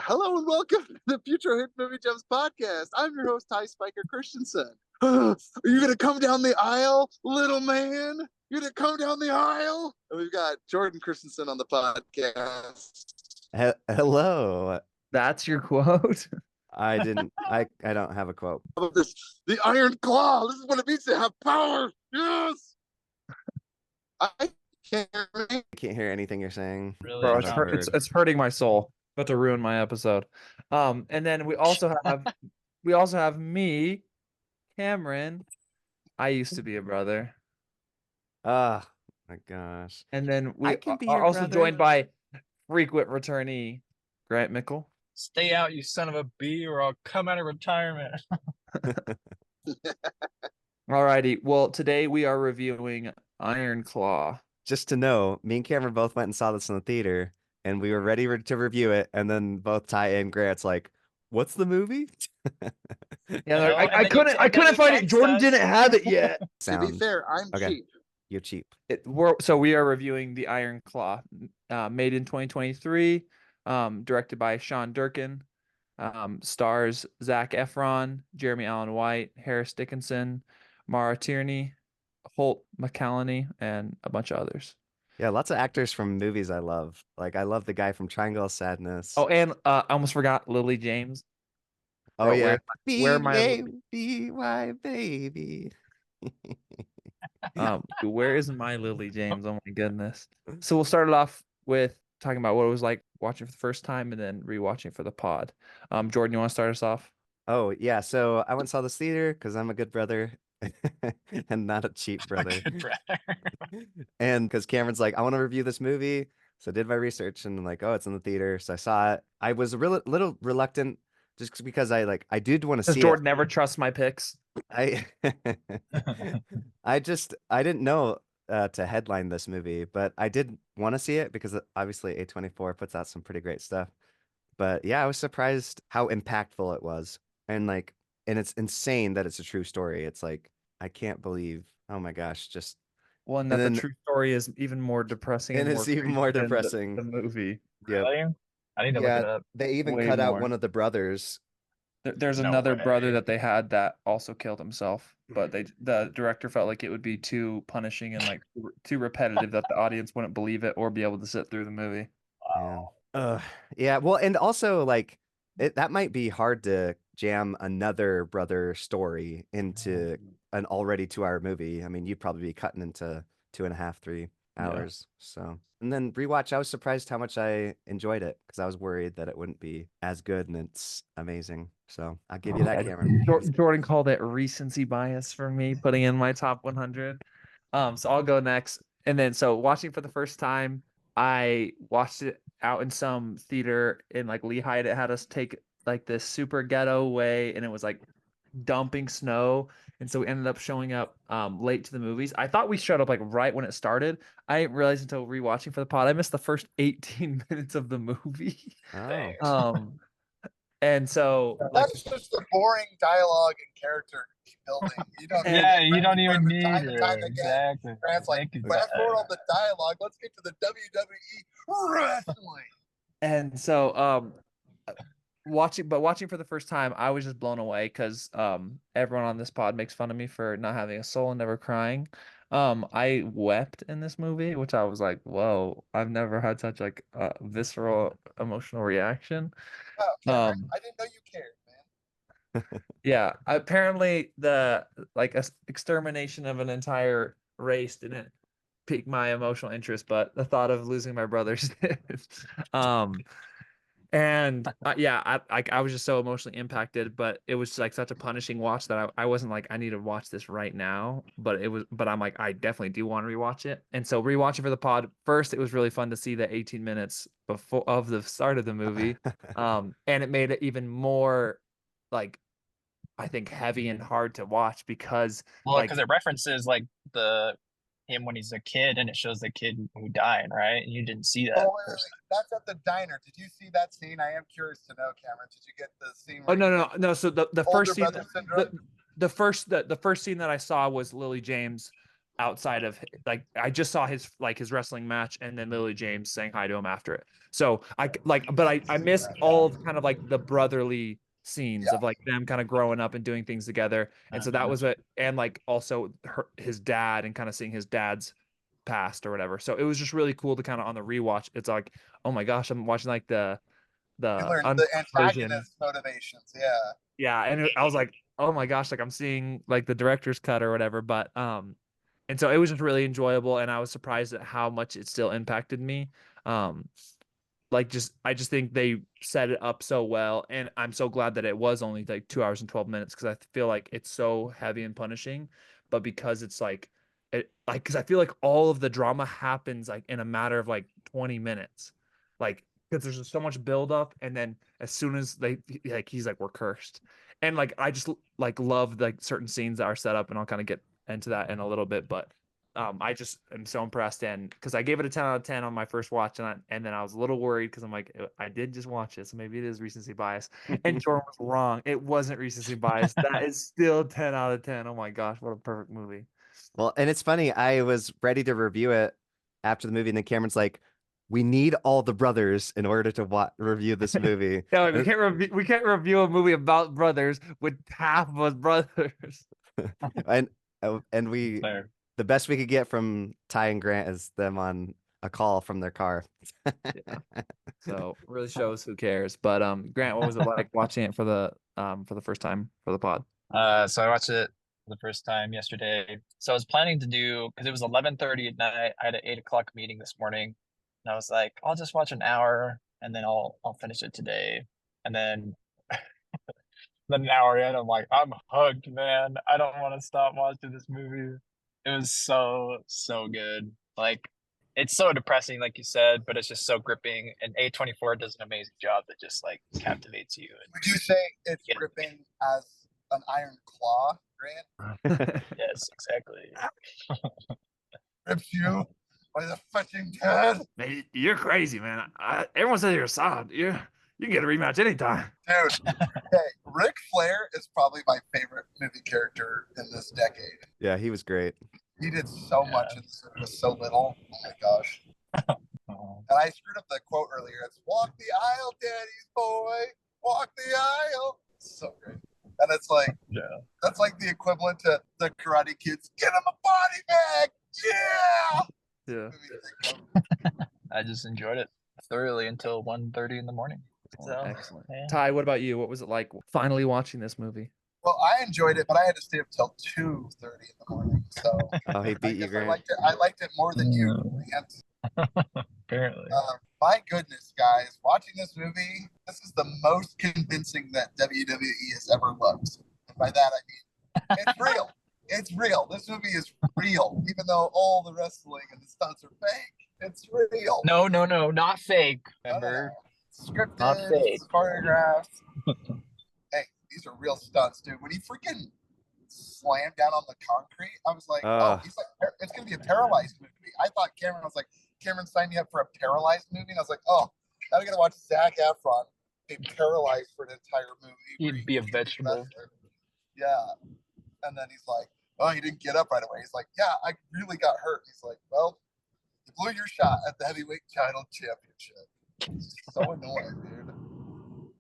Hello and welcome to the Futro Hit Movie Gems podcast. I'm your host, Ty Spiker Christensen. Are you going to come down the aisle, little man? You're going to come down the aisle? And we've got Jordan Christensen on the podcast. Hello. That's your quote? I don't have a quote. How about this? The Iron Claw. This is what it means to have power. Yes. I can't hear anything you're saying. Really? Bro, it's hurting my soul. About to ruin my episode. And then we also have me, Cameron. I used to be a brother. Oh my gosh. And then we are also joined by frequent returnee Grant Mickle. Stay out, you son of a bee, or I'll come out of retirement. Alrighty. Well, today we are reviewing Iron Claw. Just to know, me and Cameron both went and saw this in the theater, and we were ready to review it, and then both Ty and Grant's like, "What's the movie?" Yeah, I couldn't find it. Jordan didn't have it yet. To be fair, I'm cheap. You're cheap. So we are reviewing the Iron Claw, made in 2023, directed by Sean Durkin, stars Zac Efron, Jeremy Allen White, Harris Dickinson, Mara Tierney, Holt McCallany, and a bunch of others. Yeah, lots of actors from movies I love. Like, I love the guy from Triangle of Sadness. Oh, and I almost forgot Lily James. Oh, yeah. Where my baby. Where is my Lily James? Oh my goodness. So we'll start it off with talking about what it was like watching for the first time and then rewatching for the pod. Jordan, you want to start us off? Oh, yeah. So I went and saw this theater because I'm a good brother and not a cheap brother. And because Cameron's like, I want to review this movie. So I did my research and I'm like, oh, it's in the theater. So I saw it. I was a little reluctant just because I did want to see it. Jordan never trusts my picks. I didn't know to headline this movie, but I did want to see it because obviously A24 puts out some pretty great stuff. But yeah, I was surprised how impactful it was. And it's insane that it's a true story. It's like, I can't believe, oh my gosh, just the true story is even more depressing. And it's even more depressing. The movie. Yeah. Really? I need to look it up. They even cut out one of the brothers. There's another brother that they had that also killed himself, but the director felt like it would be too punishing and too repetitive that the audience wouldn't believe it or be able to sit through the movie. Wow. Yeah. Well, and also that might be hard to jam another brother story into an already 2-hour movie. I mean, you'd probably be cutting into 2.5, 3 hours. Yeah. So, and then rewatch, I was surprised how much I enjoyed it because I was worried that it wouldn't be as good, and it's amazing. So I'll give you that, Cameron. Jordan called it recency bias for me, putting in my top 100. So I'll go next. And then, so watching for the first time, I watched it out in some theater in Lehigh. It had us take this super ghetto way, and it was dumping snow, and so we ended up showing up late to the movies. I thought we showed up right when it started. I didn't realize until rewatching for the pod I missed the first 18 minutes of the movie. Oh. And so that's just the boring dialogue and character building. You don't even need it. Exactly. Grant's fast forward on the dialogue. Let's get to the WWE wrestling. And so watching for the first time, I was just blown away because everyone on this pod makes fun of me for not having a soul and never crying. I wept in this movie, which I was like, whoa, I've never had such a visceral emotional reaction. I didn't know you cared, man. Yeah, apparently the extermination of an entire race didn't pique my emotional interest, but the thought of losing my brothers did. And I was just so emotionally impacted, but it was such a punishing watch that I wasn't I need to watch this right now, but I'm I definitely do want to rewatch it. And so rewatching for the pod, first, it was really fun to see the 18 minutes before of the start of the movie. And it made it even more I think heavy and hard to watch because it references him when he's a kid, and it shows the kid who died, right? And you didn't see that. That's at the diner. Did you see that scene? I am curious to know, Cameron. Did you get the scene? Oh, no. So the first scene, the first scene that I saw was Lily James outside of like I just saw his wrestling match and then Lily James saying hi to him after it. So I missed all of kind of like the brotherly scenes of like them kind of growing up and doing things together. And so that was and like also his dad and kind of seeing his dad's past or whatever. So it was just really cool to kind of on the rewatch. It's like, oh my gosh, I'm watching like the You learn the antagonist motivations. Yeah, and I was like, oh my gosh, like I'm seeing like the director's cut or whatever. But and so it was just really enjoyable, and I was surprised at how much it still impacted me. Um, I just think they set it up so well, and I'm so glad that it was only like 2 hours and 12 minutes because I feel like it's so heavy and punishing, but because it's like because I feel like all of the drama happens like in a matter of like 20 minutes, like because there's just so much buildup, and then as soon as he's like we're cursed, and like I just like love like certain scenes that are set up, and I'll kind of get into that in a little bit, but I just am so impressed, and because I gave it a 10 out of 10 on my first watch, and then I was a little worried because I'm like, I did just watch it, so maybe it is recency bias. And Jordan was wrong. It wasn't recency bias. That is still 10 out of 10. Oh my gosh, what a perfect movie. Well, and it's funny, I was ready to review it after the movie, and then Cameron's like, we need all the brothers in order to review this movie. Yeah, like, we can't review a movie about brothers with half of us brothers. and we Fair. the best we could get from Ty and Grant is them on a call from their car. Yeah. So really shows who cares. But Grant, what was it like watching it for the first time for the pod? So I watched it for the first time yesterday. So I was planning to do because it was 11:30 at night. I had an 8 o'clock meeting this morning, and I was like, I'll just watch an hour and then I'll finish it today. And then an hour in, I'm like, I'm hooked, man. I don't want to stop watching this movie. It was so good. Like it's so depressing, like you said, but it's just so gripping. And A24 does an amazing job that just like captivates you. Would you say it's gripping as an iron claw, Grant? Yes, exactly. Grips you by the fucking head. Man, you're crazy, man. Everyone says you're solid. You can get a rematch anytime. Dude, hey, Ric Flair is probably my favorite movie character in this decade. Yeah, he was great. He did so much in this movie with so little. Oh my gosh. And I screwed up the quote earlier. It's "Walk the aisle, daddy's boy. Walk the aisle." So great. And it's like, that's like the equivalent to the Karate Kids. Get him a body bag. Yeah. I just enjoyed it thoroughly until 1:30 in the morning. So, excellent. Yeah. Ty, what about you? What was it like finally watching this movie? Well, I enjoyed it, but I had to stay up till 2:30 in the morning. So he beat you, Grant. I liked it more than you, Grant. Apparently. My goodness, guys, watching this movie, this is the most convincing that WWE has ever looked. And by that, I mean, it's real. It's real. This movie is real, even though all the wrestling and the stunts are fake. It's real. No, not fake. Remember? Scripted, not fake. choreographed. Hey, these are real stunts, dude. When he freaking slammed down on the concrete, I was like, he's like, it's going to be a paralyzed movie. I thought Cameron was like, Cameron signed me up for a paralyzed movie, and I was like, oh, now we got to watch Zac Efron be paralyzed for an entire movie. He'd be a vegetable. Yeah. And then he's like, oh, he didn't get up right away. He's like, yeah, I really got hurt. He's like, well, you blew your shot at the heavyweight title championship. It's so annoying, dude.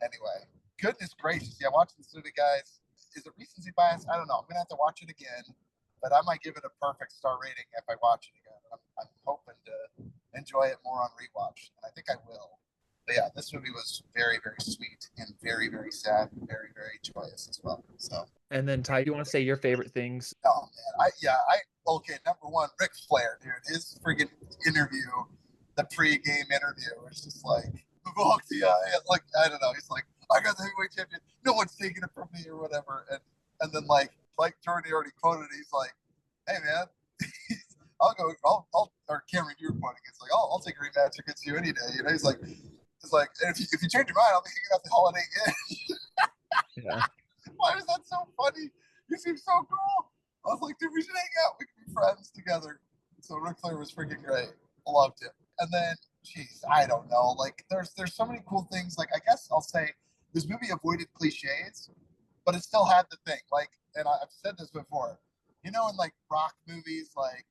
Anyway, goodness gracious. Yeah, watching this movie, guys. Is it recency bias? I don't know. I'm going to have to watch it again, but I might give it a perfect star rating if I watch it again. I'm hoping to enjoy it more on rewatch, and I think I will. But yeah, this movie was very, very sweet and very, very sad and very, very joyous as well. So. And then Ty, do you want to say your favorite things? Oh man, okay. Number one, Ric Flair, dude. His freaking interview, the pre-game interview, it's just like, walk the aisle. Like I don't know. He's like, I got the heavyweight champion. No one's taking it from me or whatever. And then like Jordan already quoted, he's like, hey man, or Cameron, you were quoting. It's like, I'll take a rematch against you any day. You know, he's like, if you change your mind, I'll be hanging out the Holiday Inn. Yeah. Why is that so funny? You seem so cool. I was like, dude, we should hang out. We can be friends together. So Ric Flair was freaking great. I loved him. And then, geez, I don't know. Like, there's so many cool things. Like, I guess I'll say this movie avoided cliches, but it still had the thing. Like, and I've said this before. You know, in like rock movies like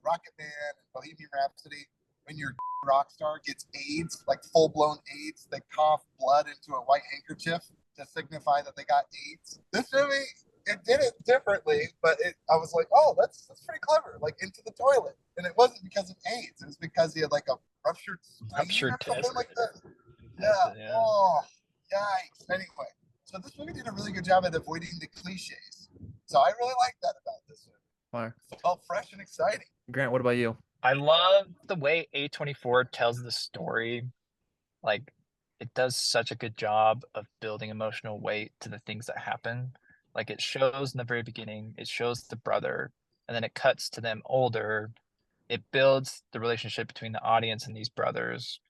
Rocket Man and Bohemian Rhapsody, when your rock star gets AIDS, like full blown AIDS, they cough blood into a white handkerchief to signify that they got AIDS. This movie, it did it differently, but I was like, oh, that's pretty clever. Like into the toilet, and it wasn't because of AIDS. It was because he had like a ruptured spleen or something like that. Yeah. Oh, yikes. Anyway, so this movie did a really good job at avoiding the cliches. So I really like that about this movie. Fire. It felt fresh and exciting. Grant, what about you? I love the way A24 tells the story. Like, it does such a good job of building emotional weight to the things that happen. Like, it shows in the very beginning, it shows the brother, and then it cuts to them older. It builds the relationship between the audience and these brothers,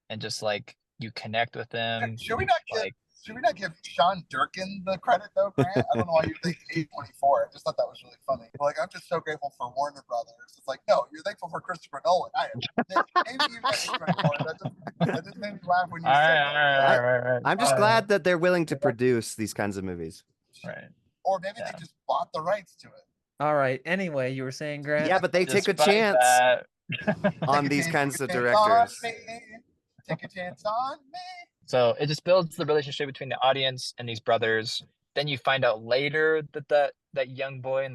and just like you connect with them. Should we not give Sean Durkin the credit though, Grant? I don't know why you think A24. I just thought that was really funny. Like, I'm just so grateful for Warner Brothers. It's like, no, you're thankful for Christopher Nolan. I am. Maybe you meant A24. That just made me laugh when you said that. All right. I'm just glad that they're willing to produce these kinds of movies. Right. Or maybe they just bought the rights to it. All right. Anyway, you were saying, Grant? Yeah, but they take a Despite chance that- on these kinds of directors. Take a chance on me. So it just builds the relationship between the audience and these brothers. Then you find out later that young boy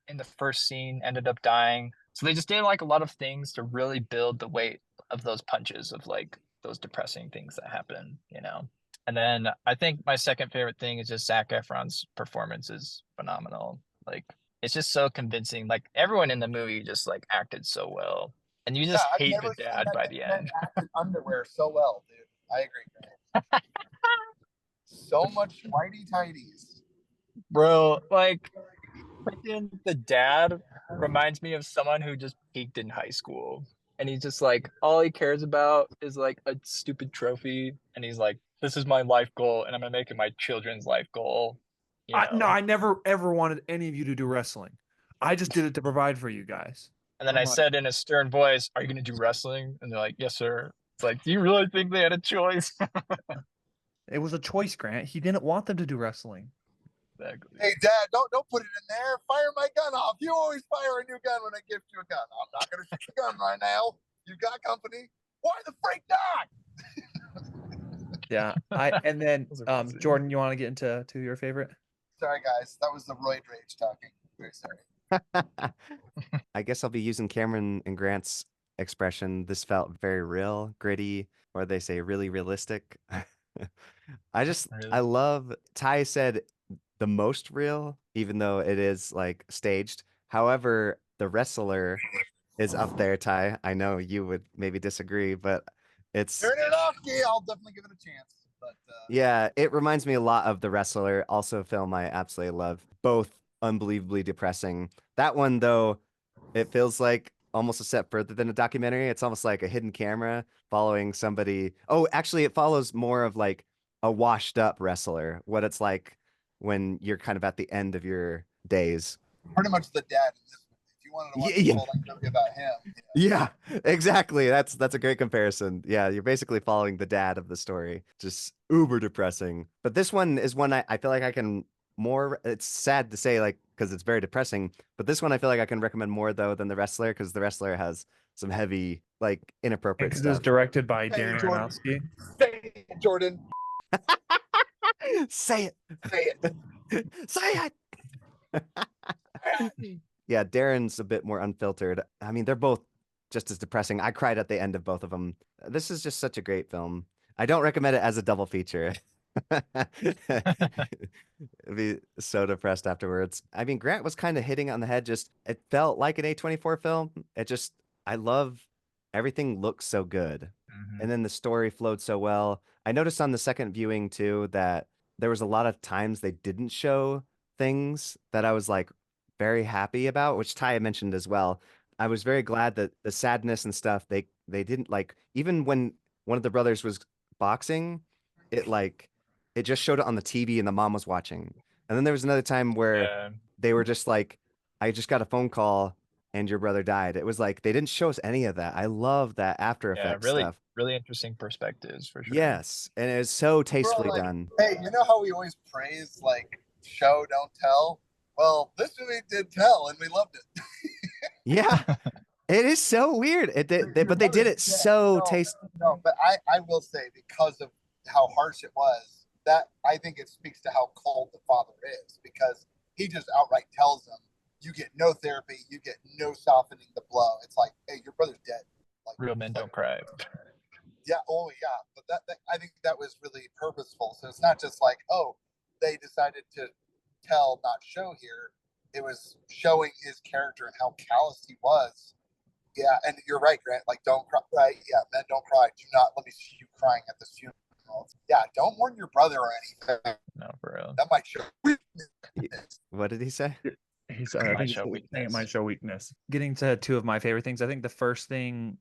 in the first scene ended up dying. So they just did like a lot of things to really build the weight of those punches of like those depressing things that happen, you know. And then I think my second favorite thing is just Zac Efron's performance is phenomenal. Like, it's just so convincing. Like, everyone in the movie just like acted so well, and you just hate the dad by the end. Acted underwear so well, dude. I agree. So much whitey tighties, Bro, like, freaking the dad reminds me of someone who just peaked in high school, and he's just like, all he cares about is like a stupid trophy, and he's like, this is my life goal, and I'm gonna make it my children's life goal. You know? No, I never ever wanted any of you to do wrestling. I just did it to provide for you guys. And then I said in a stern voice, are you gonna do wrestling? And they're like, yes, sir. It's like, do you really think they had a choice? It was a choice, Grant. He didn't want them to do wrestling. Exactly. Hey, Dad, don't put it in there. Fire my gun off. You always fire a new gun when I gift you a gun. I'm not gonna shoot the gun right now. You got company. Why the freak not? Yeah. And then Those are crazy. Jordan, you want to get into your favorite? Sorry, guys. That was the roid rage talking. Very sorry. I guess I'll be using Cameron and Grant's expression. This felt very real, gritty, or they say really realistic. I Really? love Ty said the most real, even though it is like staged. However, the wrestler is up there, Ty. I know you would maybe disagree, but it's Turn it off, Key. I'll definitely give it a chance. But yeah, it reminds me a lot of The Wrestler, also a film I absolutely love. Both unbelievably depressing. That one, though, it feels like almost a step further than a documentary. It's almost like a hidden camera following somebody. Oh, actually, it follows more of like a washed up wrestler, what it's like when you're kind of at the end of your days. pretty much the dad in this movie. If you wanted to watch Yeah. a full movie about him, Yeah, exactly. That's a great comparison. Yeah, you're basically following the dad of the story. Just uber depressing. But this one is one I feel like I can more. It's sad to say, like, because it's very depressing. But this one I feel like I can recommend more though than The Wrestler, because The Wrestler has some heavy, like, inappropriate Because it's stuff. directed by Hey, Darren Jordan. Aronofsky. Say it, Jordan. Say it. Say it. Say it. Yeah, Darren's a bit more unfiltered. I mean, they're both just as depressing. I cried at the end of both of them. This is just such a great film. I don't recommend it as a double feature. Be so depressed afterwards. I mean, Grant was kind of hitting on the head. Just it felt like an A24 film. I love everything looks so good. And then the story flowed so well. I noticed on the second viewing too that there was a lot of times they didn't show things that I was like very happy about, which Ty mentioned as well. I was very glad that the sadness and stuff they didn't, like, even when one of the brothers was boxing, it just showed it on the TV and the mom was watching. And then there was another time where Yeah. they were just like, I just got a phone call and your brother died. It was like they didn't show us any of that. I love that After Yeah, Effects really, stuff. really interesting perspectives for sure. Yes, and it was so tastefully like, done. Hey, you know how we always praise like show don't tell? Well, this movie did tell, and we loved it. Yeah, it is so weird. But they did it so No, but I will say, because of how harsh it was, that I think it speaks to how cold the father is, because he just outright tells them, "You get no therapy, you get no softening the blow." It's like, hey, your brother's dead. Like, Real men don't cry. yeah, oh yeah, but that I think that was really purposeful. So it's not just like, oh, they decided to tell, not show here. It was showing his character and how callous he was. Yeah, and you're right, Grant. Like, don't cry. Right? Yeah, men don't cry. Do not let me see you crying at this funeral. Yeah, don't mourn your brother or anything. No, for real. That might show weakness. What did he say? He's, It I might think show it's, weakness. it might show weakness. Getting to two of my favorite things, I think the first thing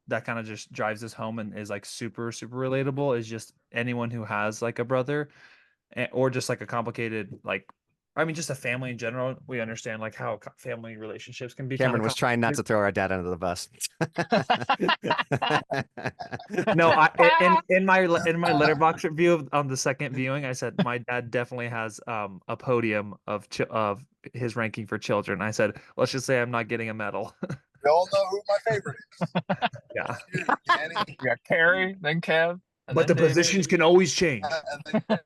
that kind of just drives this home and is like super, super relatable is just anyone who has like a brother or just like a complicated, like, I mean, just a family in general. We understand like how family relationships can be kind Cameron of was trying not to throw our dad under the bus. No, in my letterbox review on the second viewing, I said my dad definitely has a podium of his ranking for children. I said, let's just say I'm not getting a medal. We all know who my favorite is. Yeah. You, Danny, You got Carrie, then Kev, and But the then David. positions can always change. and then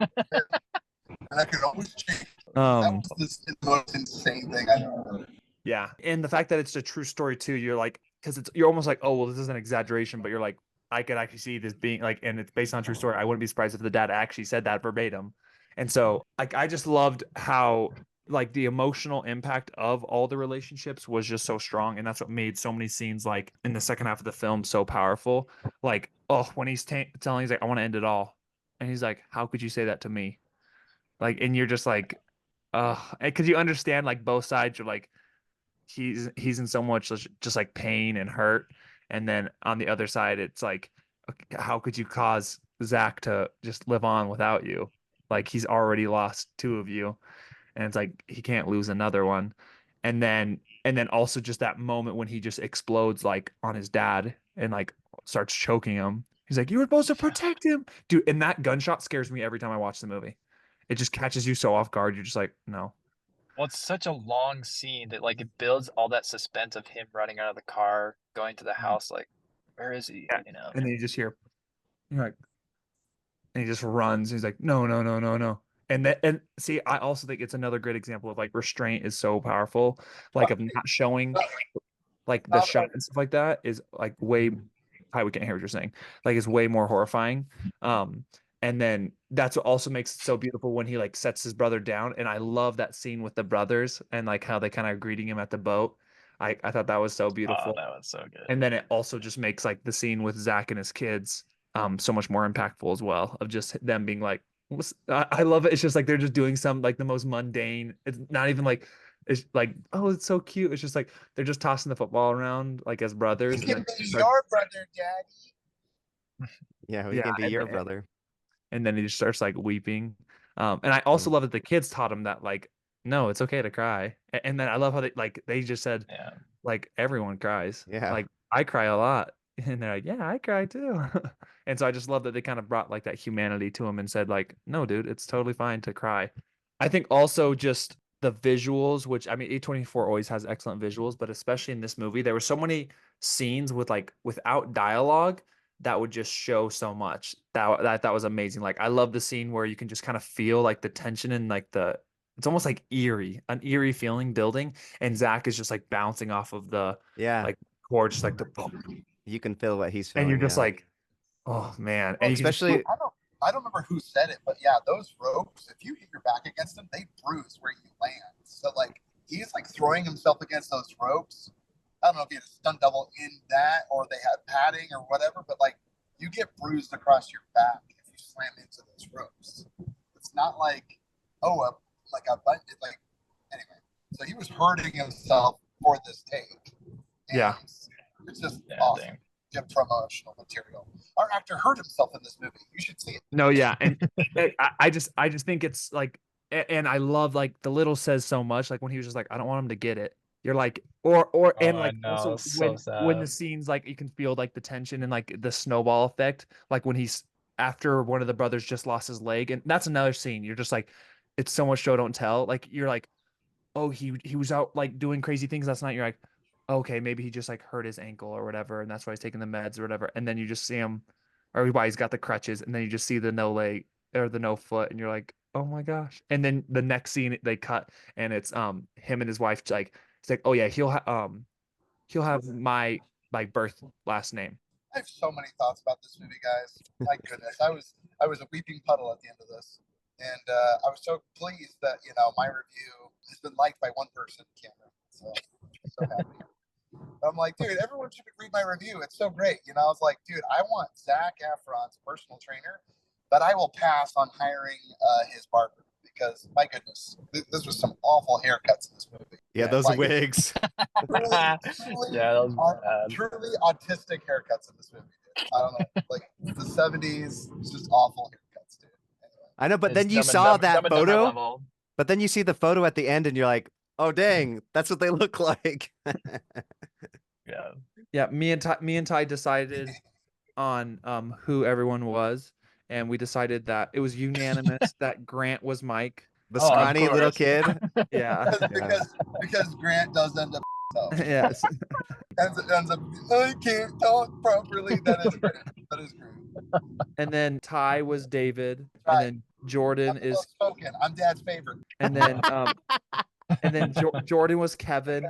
and that could always change. That was the most insane thing I know. Yeah, and the fact that it's a true story too, you're like, because you're almost like, oh well, this is an exaggeration, but you're like, I could actually see this being like, and it's based on a true story. I wouldn't be surprised if the dad actually said that verbatim. And so, like, I just loved how like the emotional impact of all the relationships was just so strong, and that's what made so many scenes like in the second half of the film so powerful. Like, oh, when he's telling, he's like, I want to end it all, and he's like, how could you say that to me? Like, and you're just like, because you understand like both sides. You're like he's in so much just like pain and hurt, and then on the other side it's like, okay, how could you cause Zach to just live on without you? Like he's already lost two of you, and it's like he can't lose another one. And then also just that moment when he just explodes like on his dad and like starts choking him. He's like, you were supposed to protect him, dude. And that gunshot scares me every time I watch the movie. It just catches you so off guard. You're just like, no. Well, it's such a long scene that like it builds all that suspense of him running out of the car, going to the house, like, where is he? Yeah. You know? And then you just hear, you're like, and he just runs. He's like, no, no, no, no, no. And see, I also think it's another great example of like restraint is so powerful, like of not showing like the shot and stuff like that is like way. Hi, we can't hear what you're saying. Like is way more horrifying. And then that's what also makes it so beautiful when he like sets his brother down. And I love that scene with the brothers and like how they kind of greeting him at the boat. I thought that was so Oh, beautiful. that was so good. And then it also just makes like the scene with Zach and his kids so much more impactful as well, of just them being like, I love it. It's just like they're just doing some like the most mundane. It's not even like it's like, oh, it's so cute. It's just like they're just tossing the football around like as brothers. You can be your brother, Daddy. Yeah, we Yeah, can be and your then- brother. and then he just starts like weeping. And I also love that the kids taught him that like, no, it's okay to cry. And then I love how they just said Yeah. like everyone cries. Yeah. Like I cry a lot. And they're like, yeah, I cry too. And so I just love that they kind of brought like that humanity to him and said like, no, dude, it's totally fine to cry. I think also just the visuals, which I mean, A24 always has excellent visuals, but especially in this movie, there were so many scenes with like without dialogue that would just show so much. That was amazing. Like I love the scene where you can just kind of feel like the tension and like it's almost like an eerie feeling building, and Zach is just like bouncing off of the Yeah, like cord, just like the you can feel what he's and feeling. you're just yeah. like, oh man. Well, And you can just especially I don't remember who said it, but yeah, those ropes, if you hit your back against them, they bruise where you land. So like he's like throwing himself against those ropes. I don't know if he had a stunt double in that or they had padding or whatever, but like you get bruised across your back if you slam into those ropes. It's not like, like a button. It's like, anyway. So he was hurting himself for this take. And Yeah. It's just Yeah, awesome. dang. Good promotional material. Our actor hurt himself in this movie. You should see it. No, yeah, and I just think it's like, and I love like the little says so much. Like when he was just like, I don't want him to get it. You're like, and Oh, I like know, also it's so when the sad. scenes like you can feel like the tension and like the snowball effect. Like when he's after one of the brothers just lost his leg, and that's another scene. You're just like, it's so much show don't tell. Like you're like, oh, he was out like doing crazy things last night. You're like, okay, maybe he just like hurt his ankle or whatever, and that's why he's taking the meds or whatever. And then you just see him, or why he's got the crutches, and then you just see the no leg or the no foot, and you're like, oh my gosh. And then the next scene they cut, and it's him and his wife like, it's like, oh yeah, he'll have my like birth last name. I have so many thoughts about this movie, guys. My goodness, I was a weeping puddle at the end of this, and I was so pleased that my review has been liked by one person, Cameron. So happy. I'm like, dude, everyone should read my review. It's so great. I was like, dude, I want Zac Efron's personal trainer, but I will pass on hiring his barber because my goodness, this was some awful haircuts in this movie. Yeah, those like, wigs. Truly, Yeah, that was bad. truly autistic haircuts in this movie, dude. I don't know, like the 70s, it's just awful haircuts, dude. Anyway. I know, but It's then you Dumb and saw Dumber- that Dumb and Dumber photo. level. But then you see the photo at the end, and you're like, oh dang, that's what they look like. Yeah. Yeah, me and Ty decided on who everyone was, and we decided that it was unanimous that Grant was Mike. The Oh, of scrawny little course. kid. Yeah. because Grant does end up Yes. ends up I can't talk properly. That is great. That is great. And then Ty was David, Right. and then Jordan I'm is, spoken. I'm Dad's favorite. and then Jordan was Kevin,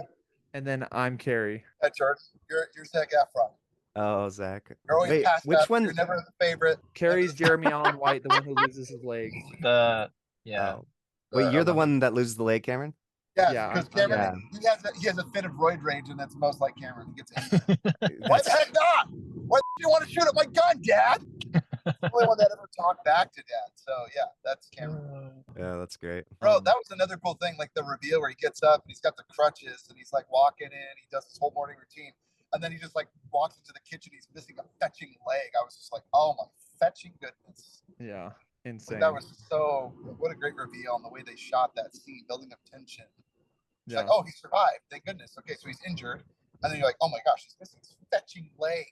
and then I'm Carrie. Jordan, you're Zac Efron. Oh, Zach. You're always Wait, passed which up. one? You're never the favorite. Carrie's Jeremy Allen White, the one who loses his leg. Yeah. Oh. Wait, you're the one that loses the leg, Cameron? Yeah, Yeah, because I'm- Cameron, he has a fit of roid rage, and that's most like Cameron. He gets angry. Why the heck not? Why do you want to shoot at my gun, Dad? He's the only one that ever talked back to Dad. So yeah, that's Cameron. Yeah, that's great. Bro, that was another cool thing, like the reveal where he gets up and he's got the crutches and he's like walking in, he does his whole morning routine, and then he just like walks into the kitchen, he's missing a fetching leg. I was just like, oh my fetching goodness. Yeah, insane. That was what a great reveal, and the way they shot that scene, building up tension. It's Yeah. like, oh, he survived. Thank goodness. Okay, so he's injured. And then you're like, oh my gosh, he's missing his fetching leg.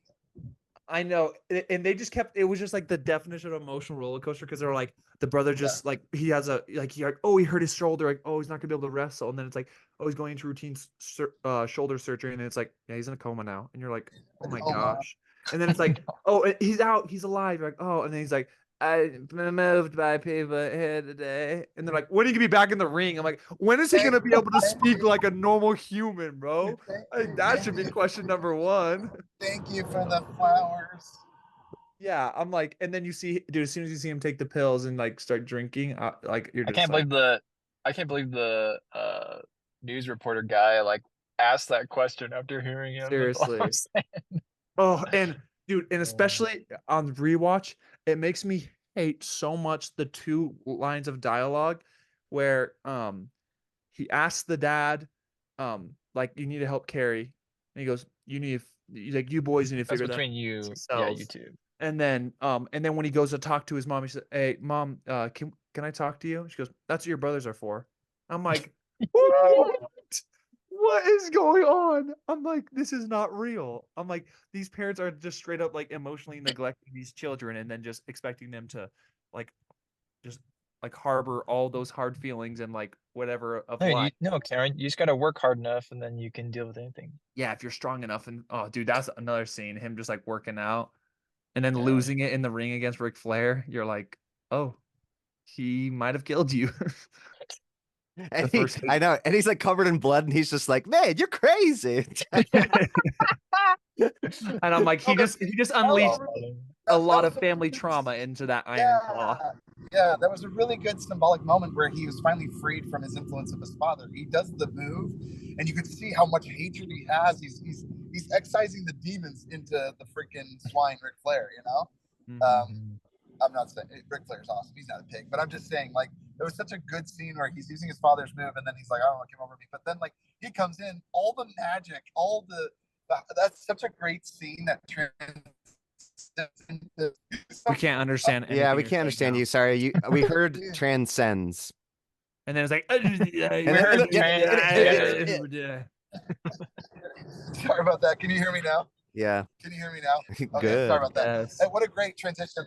I know, and they just kept. It was just like the definition of emotional roller coaster because they're like the brother just like he has a like he oh he hurt his shoulder, like oh he's not gonna be able to wrestle, and then it's like oh he's going into routine shoulder surgery, and then it's like yeah he's in a coma now, and you're like oh my gosh, and then it's like oh he's out, he's alive, you're like oh, and then he's like I've been moved by people here today, and they're like when are you gonna be back in the ring? I'm like when is he gonna be able to speak like a normal human, bro? Like, that should be question number one. Thank you for the flowers. Yeah, I'm like, and then you see, dude, as soon as you see him take the pills and like start drinking, like you're I just can't like, believe the news reporter guy like asked that question after hearing him. That's all I'm Seriously. saying. oh, and dude, and especially on rewatch, it makes me hate so much the two lines of dialogue where he asks the dad, like you need to help Carrie, and he goes, you need like you boys need to That's figure that. between you. Yeah, yourselves. you two. And then when he goes to talk to his mom, he said, "Hey, mom, can I talk to you?" She goes, "That's what your brothers are for." I'm like, what? What is going on? I'm like, this is not real. I'm like, these parents are just straight up like emotionally neglecting these children and then just expecting them to like just like harbor all those hard feelings and like whatever of life. No, Karen, you just gotta work hard enough, and then you can deal with anything. Yeah, if you're strong enough. And oh, dude, that's another scene. Him just like working out. And then Yeah. losing it in the ring against Ric Flair, you're like, oh, he might have killed you. And first- I know, and he's like covered in blood, and he's just like, man, you're crazy. And I'm like, he just unleashed a lot of family trauma into that Iron Claw. Yeah, that was a really good symbolic moment where he was finally freed from his influence of his father. He does the move, and you could see how much hatred he has. He's excising the demons into the freaking swine, Ric Flair. You know, Mhm. I'm not saying Ric Flair's awesome. He's not a pig, but I'm just saying like it was such a good scene where he's using his father's move, and then he's like, I don't want to come over me. But then like he comes in, all the magic, that's such a great scene that We can't understand. Yeah, anything we you're can't saying understand now. you. Sorry, we heard transcends. And then it's like, Sorry about that. Can you hear me now? Yeah, Can you hear me now? Okay, good. sorry about that. Yes. Hey, what a great transition!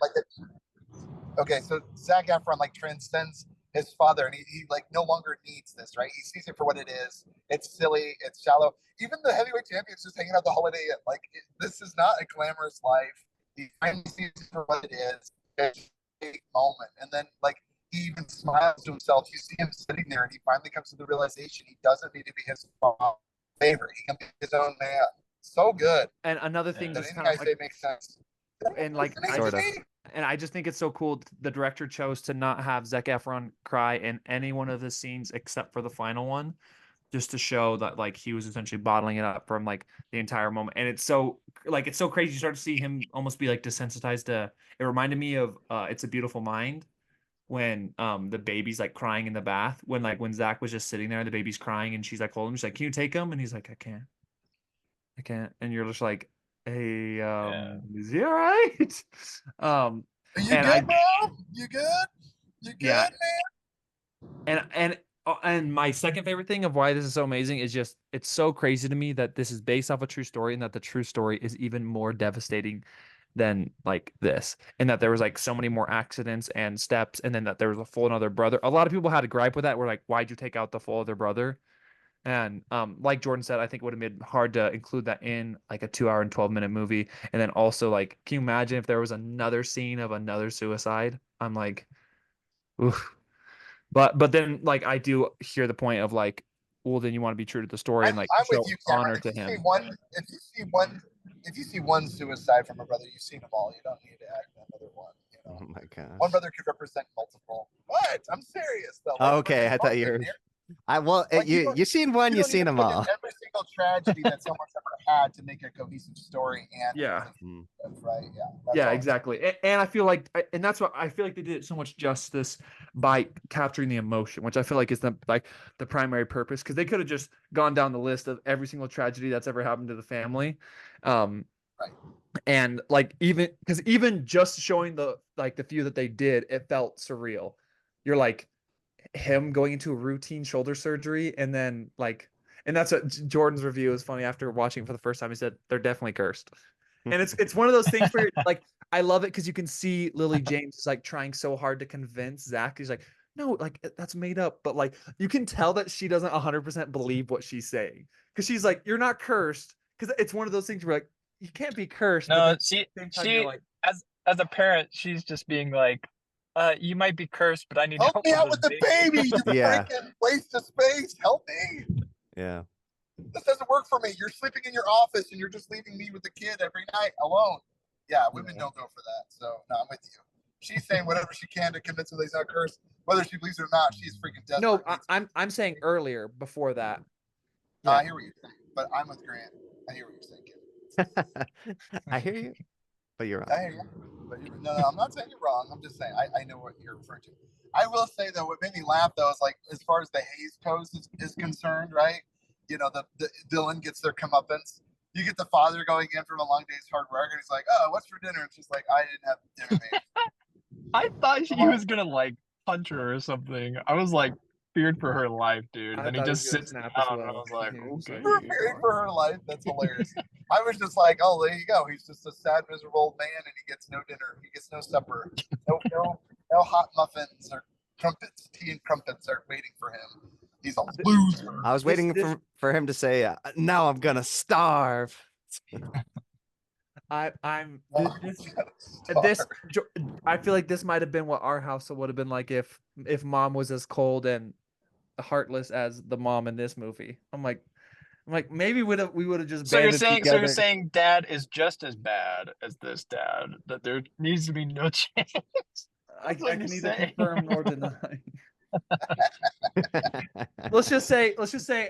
Okay, so Zac Efron like transcends his father, and he like no longer needs this, right? He sees it for what it is. It's silly, it's shallow. Even the heavyweight champion's just hanging out the Holiday Inn. Like this is not a glamorous life. He finally sees it for what it is. It's a big moment, and then like he even smiles to himself. You see him sitting there, and he finally comes to the realization he doesn't need to be his favorite. He can be his own man. So good. And another thing, That just anything kind I of say like, makes sense. and like, Sort of. and I just think it's so cool. The director chose to not have Zac Efron cry in any one of the scenes except for the final one, just to show that like he was essentially bottling it up from like the entire moment. And it's so like it's so crazy. You start to see him almost be like desensitized to. It reminded me of It's a Beautiful Mind, when the baby's like crying in the bath, when Zach was just sitting there, the baby's crying, and she's like holding him. She's like, "Can you take him?" And he's like, I can't. And you're just like, hey, is he all right? Are you and good, bro? You good? You good, Yeah. man? And my second favorite thing of why this is so amazing is just it's so crazy to me that this is based off a true story, and that the true story is even more devastating than like this, and that there was like so many more accidents and steps, and then that there was a full another brother. A lot of people had a gripe with that. We're like, why'd you take out the full other brother? And like Jordan said, I think it would have been hard to include that in like a 2 hour and 12-minute movie. And then also, like, can you imagine if there was another scene of another suicide? I'm like, oof. But then like I do hear the point of like, well, then you want to be true to the story and like I'm show with you, Cameron. honor to If him. you see one suicide from a brother, you've seen them all. You don't need to add another one. You know, Oh my gosh. one brother could represent multiple. What? I'm serious though. Oh, okay, I thought you were. Like, You seen one, you don't need seen to them put in all. every single tragedy that someone's ever had to make a cohesive story and Yeah. right. Yeah. That's Yeah, all. exactly. And I feel like, and that's what I feel like they did so much justice by capturing the emotion, which I feel like is the primary purpose, because they could have just gone down the list of every single tragedy that's ever happened to the family. Right. And like even just showing the few that they did, it felt surreal. You're like him going into a routine shoulder surgery, and then like, and that's what Jordan's review is funny. After watching it for the first time, he said they're definitely cursed. And it's one of those things where like I love it because you can see Lily James is like trying so hard to convince Zach. He's like, no, like that's made up, but like you can tell that she doesn't 100% believe what she's saying, because she's like, you're not cursed, because it's one of those things where like you can't be cursed. But No, then at the same time, you're she like, as a parent, she's just being like, you might be cursed, but I need Help me out with the baby. You Yeah. freaking waste of space. Help me. Yeah. This doesn't work for me. You're sleeping in your office and you're just leaving me with the kid every night alone. Yeah, women don't go for that. So no, I'm with you. She's saying whatever she can to convince him that he's not cursed. Whether she believes it or not, she's freaking desperate. no, I'm saying earlier before that. I hear what you're saying, but I'm with Grant. I hear what you're saying, kid. I hear you, but you're I wrong. hear you. But no, I'm not saying you're wrong. I'm just saying I know what you're referring to. I will say though, what made me laugh though is like as far as the Hayes Coast is concerned, right? You know, the Dylan gets their comeuppance. You get the father going in from a long day's hard work, and he's like, "Oh, what's for dinner?" And she's like, "I didn't have dinner made." I thought he was gonna like punch her or something. I was like feared for her life, dude. I And he thought he just was gonna sits snap down, as and I well. was like, He was okay. like, Fearing for her life. That's hilarious. I was just like, "Oh, there you go. He's just a sad, miserable old man, and he gets no dinner. He gets no supper. No hot muffins or crumpets. Tea and crumpets are waiting for him. He's a loser." I was waiting for him to say, "Now I'm gonna starve." I'm Oh, this I feel like this might have been what our house would have been like if mom was as cold and heartless as the mom in this movie. I'm like maybe we would have just So you're banded saying together. dad is just as bad as this dad, that there needs to be no change. I That's what can you're neither saying. confirm nor deny. Let's just say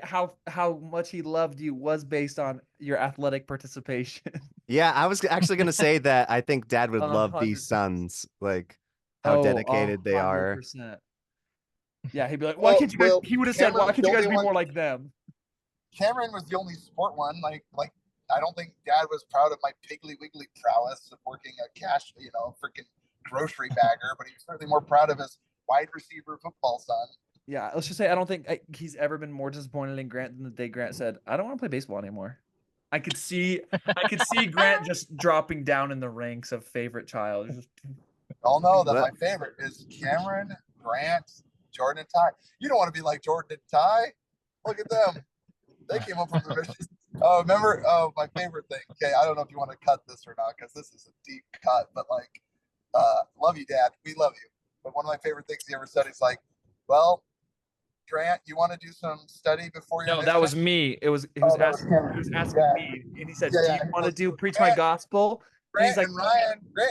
how much he loved you was based on your athletic participation. Yeah, I was actually gonna say that I think Dad would love these 100%. sons, like how dedicated they are. 100%. Yeah, he'd be like, why can't you guys? He would have said, why Cameron's can't the you guys only be one- more like them? Cameron was the only sport one. Like I don't think Dad was proud of my Piggly Wiggly prowess of working a cash, freaking grocery bagger, but he was certainly more proud of his wide receiver football son. Yeah, let's just say I don't think he's ever been more disappointed in Grant than the day Grant said, I don't want to play baseball anymore. I could see Grant just dropping down in the ranks of favorite child. Y'all know that my favorite is Cameron, Grant, Jordan and Ty. You don't want to be like Jordan and Ty. Look at them. They came up from the mission. Oh, remember? Oh, my favorite thing. Okay, I don't know if you want to cut this or not because this is a deep cut. But like, love you, Dad. We love you. But one of my favorite things he ever said is like, "Well, Grant, you want to do some study before your No, mission?" that was me. He was that was asking him. he was asking Yeah. me, and he said, Yeah, "Do yeah. you want to do So preach my gospel?" And he's Grant like,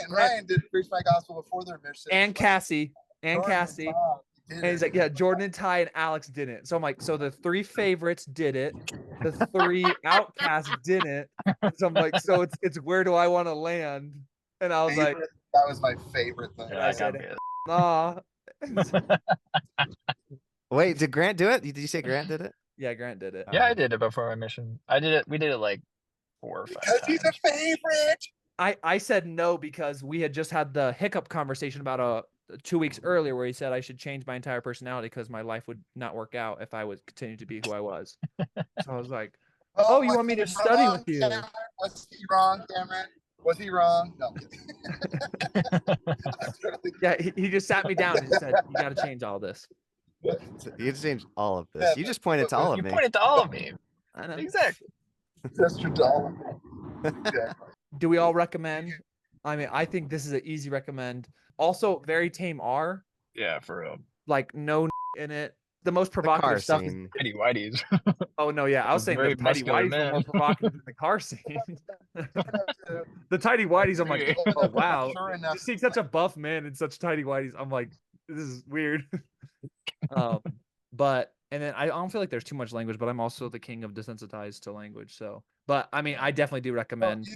and Ryan did preach my gospel before their mission. and Cassie, and Jordan Cassie. Todd did And he's it. like, yeah, Jordan and Ty and Alex didn't. So I'm like, so the 3 favorites did it. The 3 outcasts didn't. So I'm like, so it's where do I want to land? And I was like, that was my favorite thing. and I said, nah. Wait, did Grant do it? Did you say Grant did it? Yeah, Grant did it. Yeah, I did it before my mission. I did it. We did it like 4 or 5 because times. he's a favorite. I said no because we had just had the hiccup conversation about 2 weeks earlier where he said I should change my entire personality because my life would not work out if I would continue to be who I was. So I was like, oh, you want me to study with you? Cameron? Was he wrong, Cameron? Was he wrong? No. Yeah, he just sat me down and said, you got to change all this. You changed all of this. You just pointed to all of You me. pointed to all of me. I know. Exactly. Mr. Doll. Exactly. Do we all recommend? I mean, I think this is an easy recommend. Also, very tame R. Yeah, for real. Like no in it. The most The car provocative stuff. scene. Tidy whiteys. Oh no, yeah, I was saying the Very tidy muscular whities were more man. provocative than the car scene. The tidy whities, I'm like, oh wow. Sure enough. Just seeing such a buff man in such tidy whities, I'm like, this is weird. But and then I don't feel like there's too much language, but I'm also the king of desensitized to language. So, but I mean, I definitely do recommend.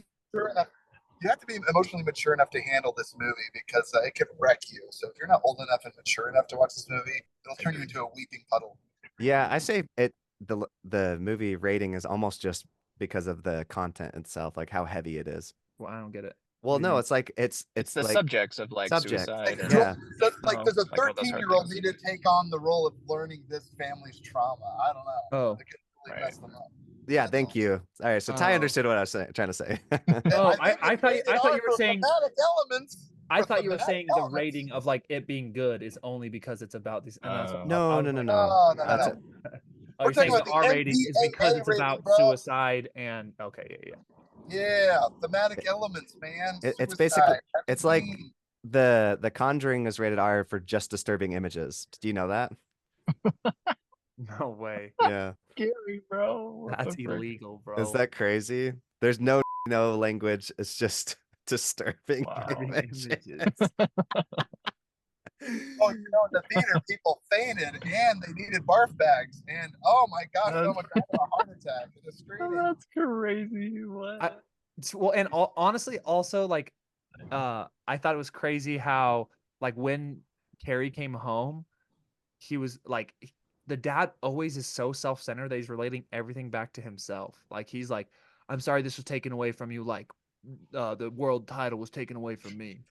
You have to be emotionally mature enough to handle this movie because it could wreck you. So if you're not old enough and mature enough to watch this movie, it'll turn you into a weeping puddle. Yeah, I say the movie rating is almost just because of the content itself, like how heavy it is. Well, I don't get it. Well, do you no, mean? it's like it's The like subjects of like subject. suicide. And, Yeah. So, like, Oh, does a like all those hard 13-year-old things. need to take on the role of learning this family's trauma? I don't know. Oh. It could really Right. mess them up. Yeah, thank you. All right, so Ty Oh. understood what I was trying to say. Oh, think I it's thought rated I thought R you were for saying thematic elements. I For thought you were thematic saying the elements. rating of like it being good is only because it's about these. And that's what- No, I was no, no, like, no. No, no, no, That's no. it. Oh, We're you're saying talking the about R the rating is because MPAA it's rating, about bro. suicide and okay, yeah. Yeah, thematic elements, man. It's Suicide, basically it's like pain. the Conjuring is rated R for just disturbing images. Do you know that? No way. Yeah. Scary, bro. What That's the frick? illegal, bro. Is that crazy? There's no language. It's just disturbing Wow. images. Oh, you know, in the theater, people fainted and they needed barf bags. And oh my gosh, someone died of a heart attack in the screening. That's crazy. What? Well, and honestly, also like, I thought it was crazy how like when Carrie came home, he was like, the dad always is so self-centered that he's relating everything back to himself. Like he's like, I'm sorry this was taken away from you. Like, the world title was taken away from me,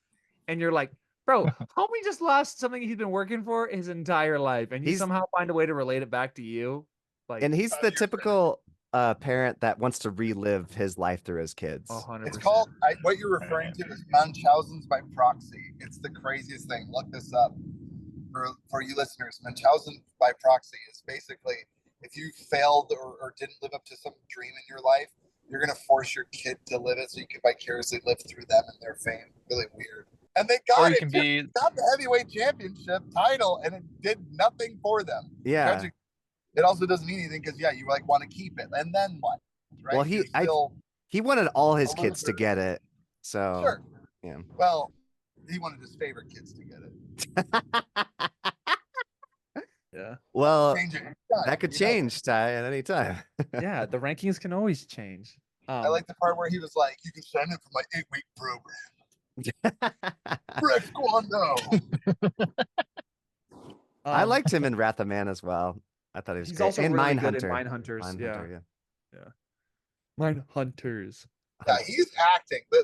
and you're like, bro, homie just lost something he's been working for his entire life, and you He's- somehow find a way to relate it back to you. Like, And he's the you're- typical parent that wants to relive his life through his kids. 100%. It's called, what you're referring to is Munchausen's by proxy. It's the craziest thing. Look this up for you listeners. Munchausen by proxy is basically if you failed or didn't live up to some dream in your life, you're going to force your kid to live it so you can vicariously live through them and their fame. Really weird. And they got Or you it. can too. be Got the heavyweight championship title and it did nothing for them. Yeah. It also doesn't mean anything because you like want to keep it. And then what? Right? Well, You're still, He wanted all his A kids to loser. get it. So sure. yeah. Well, he wanted his favorite kids to get it. Yeah. Well, Change it. that could You know? change, Ty, at any time. Yeah, the rankings can always change. I like the part where he was like, "You can sign up for my 8-week program." Rex Kwando. I liked him in Wrath of Man as well. I thought he was He's great. also and really Mindhunter. good in Mindhunters. Mindhunter, Yeah. Mindhunters. Yeah, he's acting. The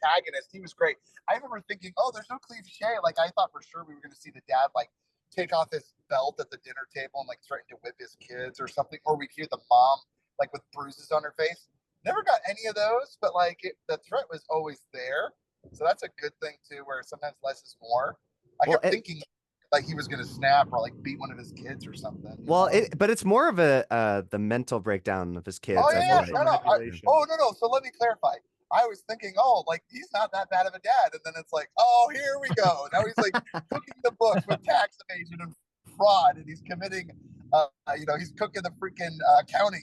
antagonist, he was great. I remember thinking, oh, there's no cliche. Like I thought for sure we were going to see the dad like take off his belt at the dinner table and like threaten to whip his kids or something, or we'd hear the mom like with bruises on her face. Never got any of those, but like the threat was always there. So that's a good thing too, where sometimes less is more. I Well, kept thinking like he was gonna snap or like beat one of his kids or something. Well, but it's more of the mental breakdown of his kids. Oh I yeah, feel no, like. no. So let me clarify. I was thinking, oh, like he's not that bad of a dad, and then it's like, oh, here we go. Now he's like cooking the books with tax evasion and fraud, and he's committing, he's cooking the freaking accounting.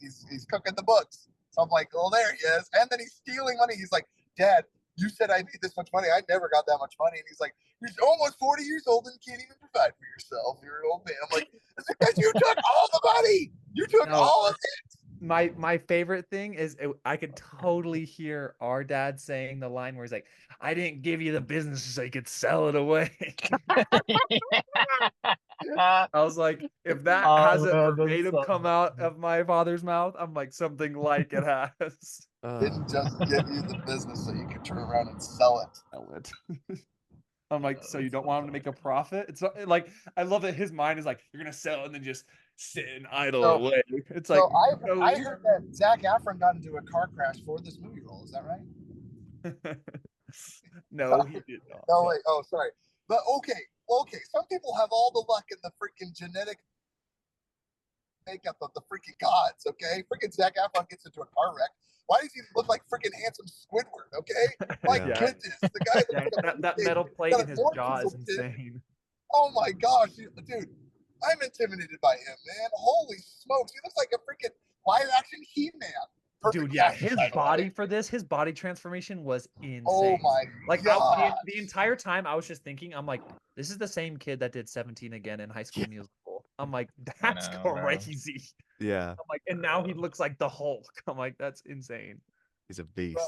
He's cooking the books. So I'm like, well, there he is, and then he's stealing money. He's like, Dad, you said I made this much money. I never got that much money, and he's like, you're almost 40 years old and can't even provide for yourself. You're an old man. I'm like, it's because you took all the money. You took all of it. My favorite thing is I could totally hear our dad saying the line where he's like, I didn't give you the business so you could sell it away. I was like, if that hasn't verbatim come out of my father's mouth, I'm like, something like it has. Didn't just give you the business so you could turn around and sell it. I'm like, so you don't want him to make a profit? It's not, like, I love that his mind is like, you're gonna sell it and then just sit and idle away. It's like, I heard that Zac Efron got into a car crash for this movie role. Is that right? No, he did not. No, wait. Oh, sorry. But okay. Some people have all the luck in the freaking genetic makeup of the freaking gods. Okay, freaking Zac Efron gets into a car wreck. Why does he look like freaking handsome Squidward? Okay, my goodness, the guy looks like that metal plate in his jaw is insane. Oh my gosh, dude, I'm intimidated by him, man. Holy smokes, he looks like a freaking live action He-Man. Dude, yeah, his body for this, his body transformation was insane. Oh my god! The entire time I was just thinking, I'm like, this is the same kid that did 17 again in High School Musical. I'm like, that's crazy. Yeah. I'm like, and now he looks like the Hulk. I'm like, that's insane. He's a beast.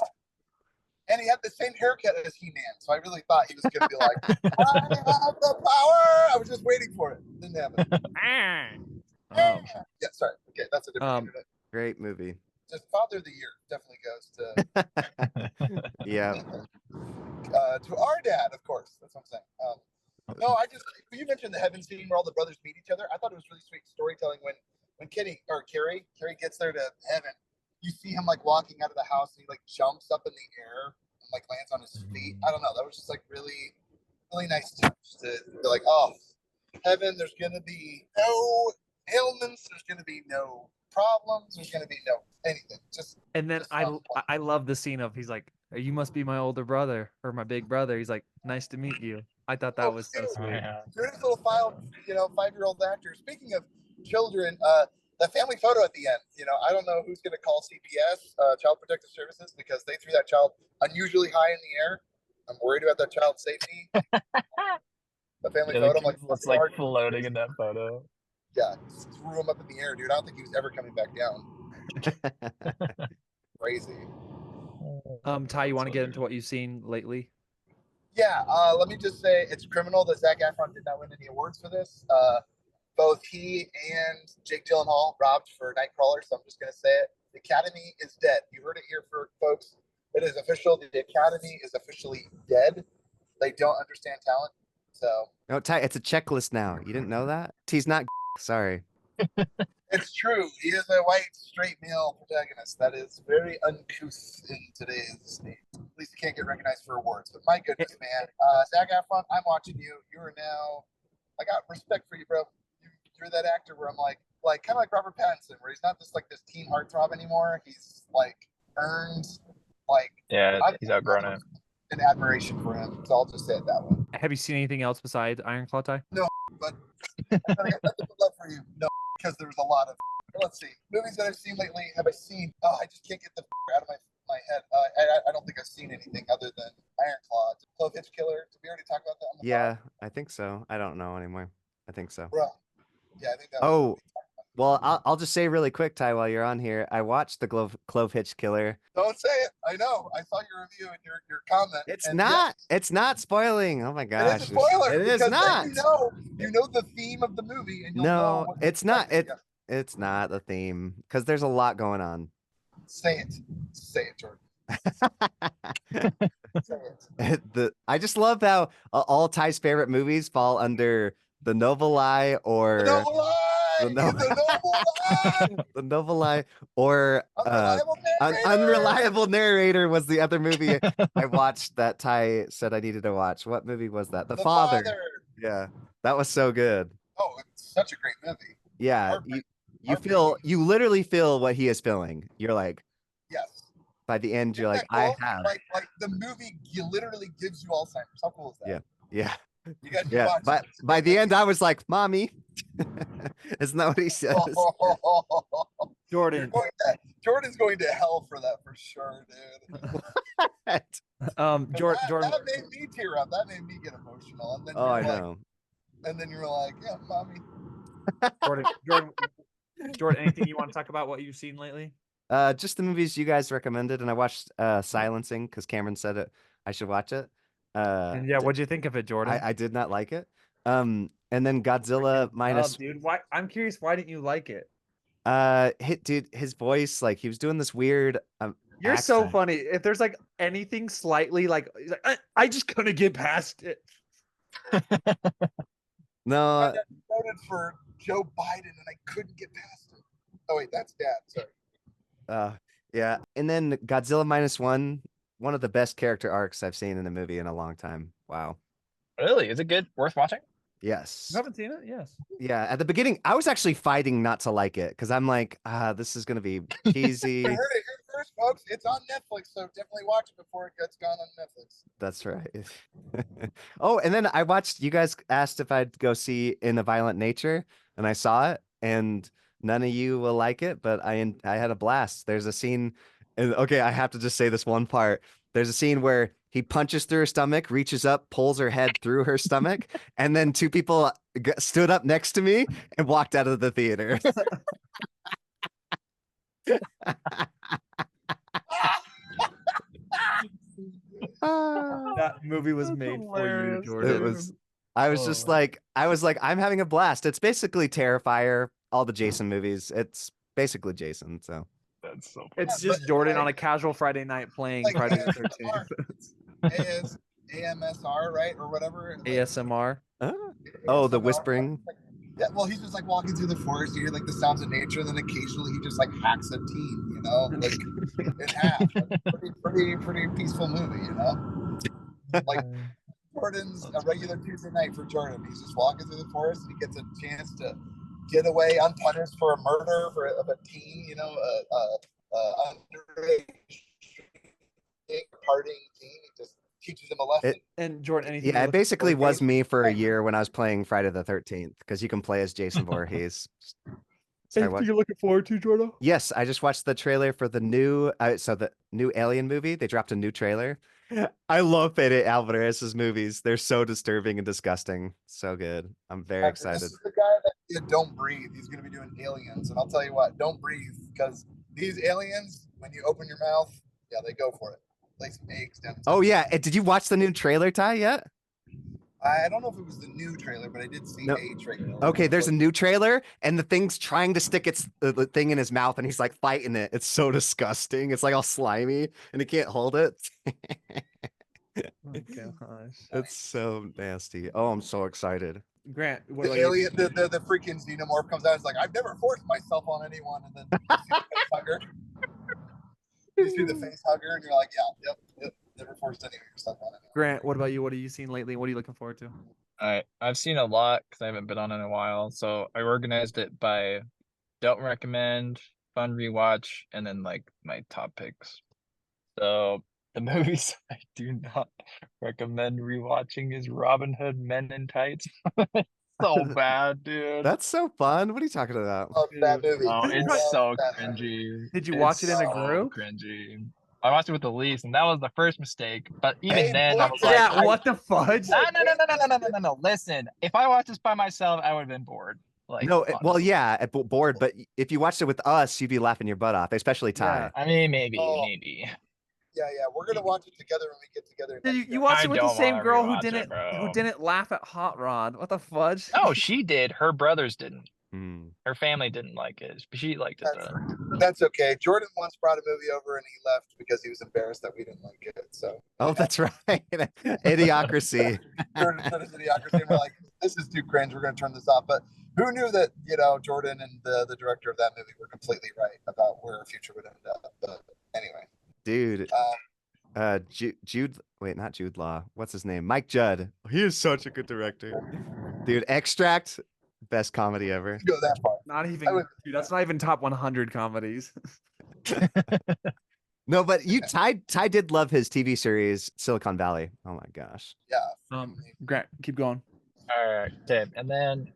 And he had the same haircut as He-Man, so I really thought he was going to be like, I have the power! I was just waiting for it. Didn't happen. Yeah, sorry. Okay, that's a different internet. Great movie. Just Father of the Year definitely goes to... Yeah. To our dad, of course. That's what I'm saying. No, you mentioned the heaven scene where all the brothers meet each other. I thought it was really sweet storytelling when Carrie gets there to heaven. You see him like walking out of the house and he like jumps up in the air and like lands on his feet. I don't know. That was just like really, really nice touch to be like, oh, heaven, there's going to be no ailments. There's going to be no problems. There's going to be no anything. And then I love the scene of he's like, you must be my older brother or my big brother. He's like, nice to meet you. I thought that was so sweet. Greatest little 5-year-old actor. Speaking of children, the family photo at the end, I don't know who's going to call CPS, Child Protective Services, because they threw that child unusually high in the air. I'm worried about that child's safety. The family photo, it's like floating in that photo. Yeah, threw him up in the air, dude. I don't think he was ever coming back down. Crazy. Ty, you want to get into what you've seen lately? Yeah, let me just say it's criminal that Zac Efron did not win any awards for this. Both he and Jake Gyllenhaal robbed for Nightcrawler, so I'm just going to say it. The Academy is dead. You heard it here, folks. It is official. The Academy is officially dead. They don't understand talent. So no, Ty, it's a checklist now. You didn't know that? He's not. Sorry. It's true. He is a white, straight male protagonist. That is very uncouth in today's age. At least he can't get recognized for awards. But my goodness, man. Zac Efron, I'm watching you. You are now... I got respect for you, bro. You're that actor where I'm like kind of like Robert Pattinson, where he's not just like this teen heartthrob anymore. He's like earned he's outgrown it. An admiration for him. So I'll just say it that way. Have you seen anything else besides Ironclaw, Ty? No, but I got nothing but love for you. No, because there's a lot of. Let's see, movies that I've seen lately. Have I seen? Oh, I just can't get the out of my head. I don't think I've seen anything other than Ironclaw. Clove Hitch Killer. Did we already talk about that on the Yeah, I think so. I don't know anymore. I think so. Bro. Yeah, I think that was well, I'll just say really quick, Ty, while you're on here, I watched the Clove Hitch Killer. Don't say it. I know. I saw your review and your comment. It's not spoiling. Oh my gosh. It is a spoiler. It is not. You know the theme of the movie, and you'll know. No, it's not. It's not the theme because there's a lot going on. Say it. Say it, Jordan. Say it. I just love how all Ty's favorite movies fall under the Novelai or the Novelai or Unreliable Narrator was the other movie I watched that Ty said I needed to watch. What movie was that? The Father. Yeah. That was so good. Oh, it's such a great movie. Yeah, Heartbreak- you literally feel what he is feeling. You're like, Yes. by the end, you're Isn't like, that I cool? have. Like the movie literally gives you Alzheimer's. How cool is that? Yeah. You guys should Yeah. watch But it. by the end, I was like, Mommy. Isn't that what he says? Jordan. Jordan's going to hell for that for sure, dude. Jordan. That made me tear up. That made me get emotional. And then Oh, I you're like, know. and then you're like, yeah, Mommy. Jordan, anything you want to talk about what you've seen lately? Just the movies you guys recommended, and I watched Silencing because Cameron said I should watch it. And yeah, what'd you think of it, Jordan? I did not like it. And then Godzilla minus. Dude, why? I'm curious. Why didn't you like it? His voice, like he was doing this weird. You're so accent. funny. If there's like anything slightly like, he's like I just couldn't get past it. No, I voted for Joe Biden and I couldn't get past it. Oh wait, that's Dad. Sorry. yeah. And then Godzilla minus one of the best character arcs I've seen in a movie in a long time. Wow. Really? Is it good? Worth watching? Yes. You haven't seen it? Yes. Yeah. At the beginning, I was actually fighting not to like it because I'm like, this is gonna be cheesy. You heard it here first, folks. It's on Netflix, so definitely watch it before it gets gone on Netflix. That's right. Oh, and then I watched. You guys asked if I'd go see In a Violent Nature, and I saw it, and none of you will like it, but I had a blast. There's a scene, and okay, I have to just say this one part. There's a scene where he punches through her stomach, reaches up, pulls her head through her stomach, and then two people stood up next to me and walked out of the theater. That movie was made for you, Jordan. It was. I was just like, I'm having a blast. It's basically Terrifier, all the Jason movies. It's basically Jason. So That's so funny. It's just Jordan on a casual Friday night playing Like Friday the 13th. AMSR, right, or whatever. ASMR. oh, the ASMR. whispering. Yeah, well, he's just like walking through the forest. You hear like the sounds of nature, and then occasionally he just like hacks a teen, you know, like in half. Like, pretty peaceful movie, you know. Like Jordan's a regular Tuesday night for Jordan. He's just walking through the forest, and he gets a chance to get away unpunished for a murder of a teen, you know, underage partying teen. He just teaches him a lesson. And Jordan, anything? Yeah, you're it basically looking forward was me for a year when I was playing Friday the 13th because you can play as Jason Voorhees. Sorry, what? you're looking forward to, Jordan? Yes, I just watched the trailer for the new the new Alien movie. They dropped a new trailer. I love Fede Alvarez's movies. They're so disturbing and disgusting. So good. I'm very excited. This is the guy that did Don't Breathe. He's going to be doing Aliens. And I'll tell you what, don't breathe, because these aliens, when you open your mouth, yeah, they go for it. Like some eggs down. Oh yeah, did you watch the new trailer, Ty, yet? I don't know if it was the new trailer, but I did see a trailer. Okay, there's a new trailer, and the thing's trying to stick the thing in his mouth, and he's like fighting it. It's so disgusting. It's like all slimy, and he can't hold it. Oh, gosh. It's so nasty. Oh, I'm so excited. Grant, what The about you? alien, the freaking xenomorph comes out. It's like, I've never forced myself on anyone, and then you see the face hugger. You see the face hugger, and you're like, yeah, yep, never forced any of yourself on anyone. Grant, what about you? What have you seen lately? What are you looking forward to? I've seen a lot because I haven't been on in a while. So I organized it by don't recommend, fun rewatch, and then like my top picks. So the movies I do not recommend rewatching is Robin Hood Men in Tights. So bad, dude. That's so fun. What are you talking about? Love that movie. Oh, Love it's so that movie. cringy. Did you watch it in a so group? Cringy. I watched it with Elise, and that was the first mistake. But even Hey, then, I was boy, like, Yeah, what the fudge? No. Listen, if I watched this by myself, I would have been bored. Like, No, honestly. well, yeah, bored, but if you watched it with us, you'd be laughing your butt off, especially Ty. I mean, maybe. Yeah, we're gonna watch it together when we get together. You, next you year. watched I it with the don't same wanna girl who rewatch it, didn't bro. laugh at Hot Rod. What the fudge? No, she did. Her brothers didn't. Hmm. Her family didn't like it. But she liked it though. That's okay. Jordan once brought a movie over and he left because he was embarrassed that we didn't like it. So Oh, that's right. Idiocracy. Jordan put us Idiocracy, and we're like, this is too cringe. We're gonna turn this off. But who knew that, you know, Jordan and the director of that movie were completely right about where Future would end up. But anyway. Dude. Jude. Wait, not Jude Law. What's his name? Mike Judd. He is such a good director, dude. Extract, best comedy ever. Go that far. Not even, dude, that's not even top 100 comedies. No, but Ty did love his TV series Silicon Valley. Oh my gosh. Yeah. Grant, keep going. All right, okay. And then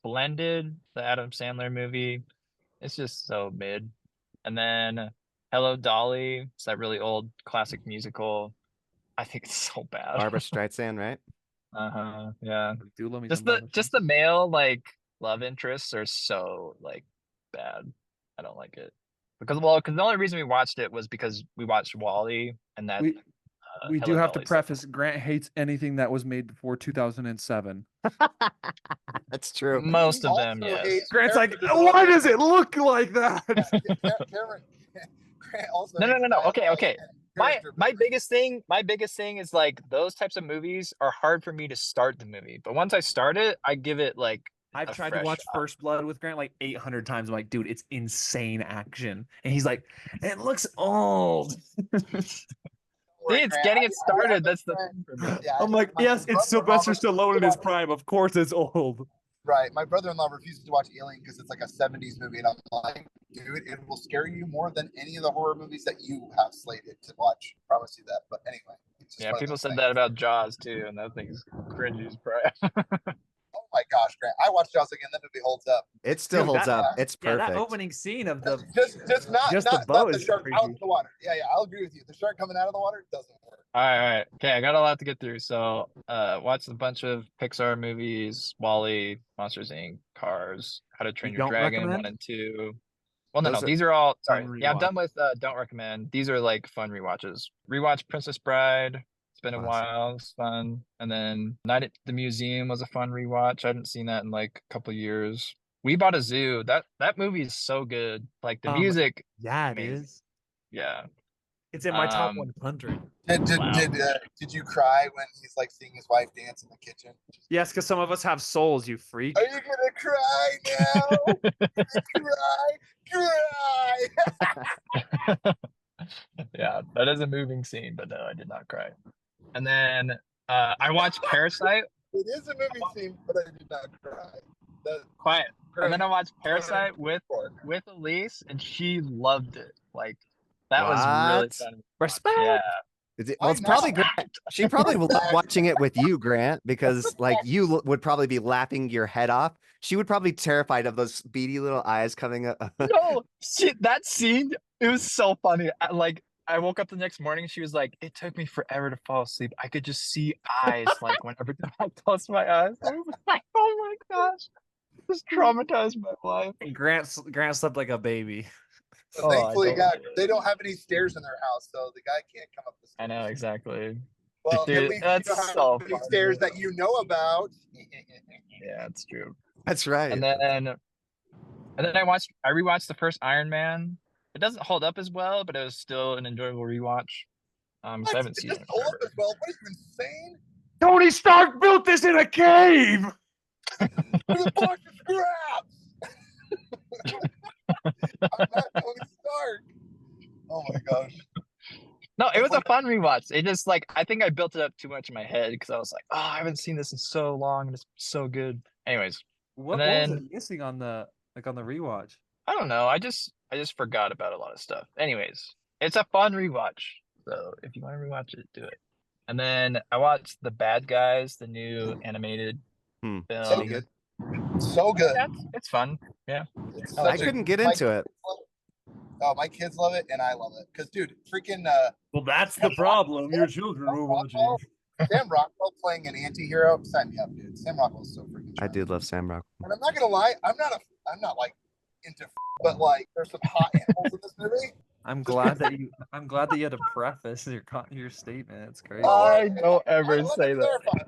Blended, the Adam Sandler movie, it's just so mid. And then Hello Dolly, it's that really old classic musical. I think it's so bad. Barbara Streisand, right? Yeah. Do love me Just some the male like love interests are so like bad. I don't like it. Because the only reason we watched it was because we watched Wall-E and that we do Hello have to Dolly preface Grant hates anything that was made before 2007. That's true. most of Also them, yes. hates Grant's like, character why development. does it look like that? Cameron, Grant also No. hates Okay. dialogue and My character biggest thing is like those types of movies are hard for me to start the movie. But once I start it, I give it like I've a tried to fresh watch shot. First Blood with Grant like 800 times. I'm like, dude, it's insane action. And he's like, it looks old. worry, See, it's Grant. getting I it have a started. That's the friend- thing for me. Yeah, I'm like, my yes, it's brother-in-law Sylvester refuses to Stallone in his watch- prime. Of course it's old. Right. My brother-in-law refuses to watch Alien because it's like a 70s movie. And I'm like, dude, it will scare you more than any of the horror movies that you have slated to watch. Promise you that. But anyway. It's just Yeah, one of people those said things. that about Jaws too, and that thing's cringy as crap. Oh my gosh, Grant. I watched Jaws again. That movie holds up. It still Dude, holds that- up. It's Yeah, perfect. that opening scene of the Just not Just the not boat the is shark out creepy. of the water. Yeah, I'll agree with you. The shark coming out of the water doesn't work. All right. Okay, I got a lot to get through. So, watched a bunch of Pixar movies: Wall-E, Monsters Inc., Cars, How to Train You Your don't Dragon recommend? 1 and 2. Well, no, Those are these are all sorry. fun Yeah, I'm done rewatch. with don't recommend. These are like fun rewatches. Rewatch Princess Bride. It's been a Awesome. while. It's fun. And then Night at the Museum was a fun rewatch. I hadn't seen that in like a couple years. We Bought a Zoo. That movie is so good. Like the music, Yeah, it amazing. is. yeah. It's in my top Um, 100. Wow. Did you cry when he's like seeing his wife dance in the kitchen? Yes, because some of us have souls, you freak. Are you gonna cry now? Cry. Yeah, that is a moving scene, but no, I did not cry. And then I watched Parasite. It is a movie scene, but I did not cry. Quiet. And then I watched Great. Parasite with Elise, and she loved it. Like that was really What? fun. Respect. Yeah. Well, it's Why probably not? Grant. She probably will love watching it with you, Grant, because like you would probably be laughing your head off. She would probably be terrified of those beady little eyes coming up. No, that scene, it was so funny. I woke up the next morning, she was like, it took me forever to fall asleep. I could just see eyes like whenever I closed my eyes. I was like, oh my gosh. This traumatized my life. Grant slept like a baby. So Oh, I thankfully, don't God, like it. they don't have any stairs in their house, so the guy can't come up the stairs. I know, exactly. Well, Dude, at least that's you don't have so any funny. stairs that you know about. Yeah, it's true. That's right. And then I rewatched the first Iron Man. It doesn't hold up as well, but it was still an enjoyable rewatch. So I haven't It seen it doesn't in hold up forever. as well. What are you insane? Tony Stark built this in a cave. With a box of scraps. I'm not Tony Stark. Oh my gosh. No, it was a fun rewatch. It just like I think I built it up too much in my head because I was like, oh, I haven't seen this in so long and it's so good. Anyways, What was then- it missing on the rewatch? I don't know. I just forgot about a lot of stuff. Anyways, it's a fun rewatch. So if you want to rewatch it, do it. And then I watched The Bad Guys, the new animated Hmm. film. So good. So good. Yeah, it's fun. It's I such a- couldn't get my into it. kids love Oh, my kids love it, and I love it. Because, dude, freaking Well, that's the problem. Your children are watching. Sam Rockwell playing an anti-hero. Sign me up, dude. Sam Rockwell's so freaking I charming. do love Sam Rockwell. And I'm not gonna lie, I'm not like into, but like there's some hot animals in this movie. I'm glad that you had to preface your statement. It's great. I don't ever Let say me that. clarify.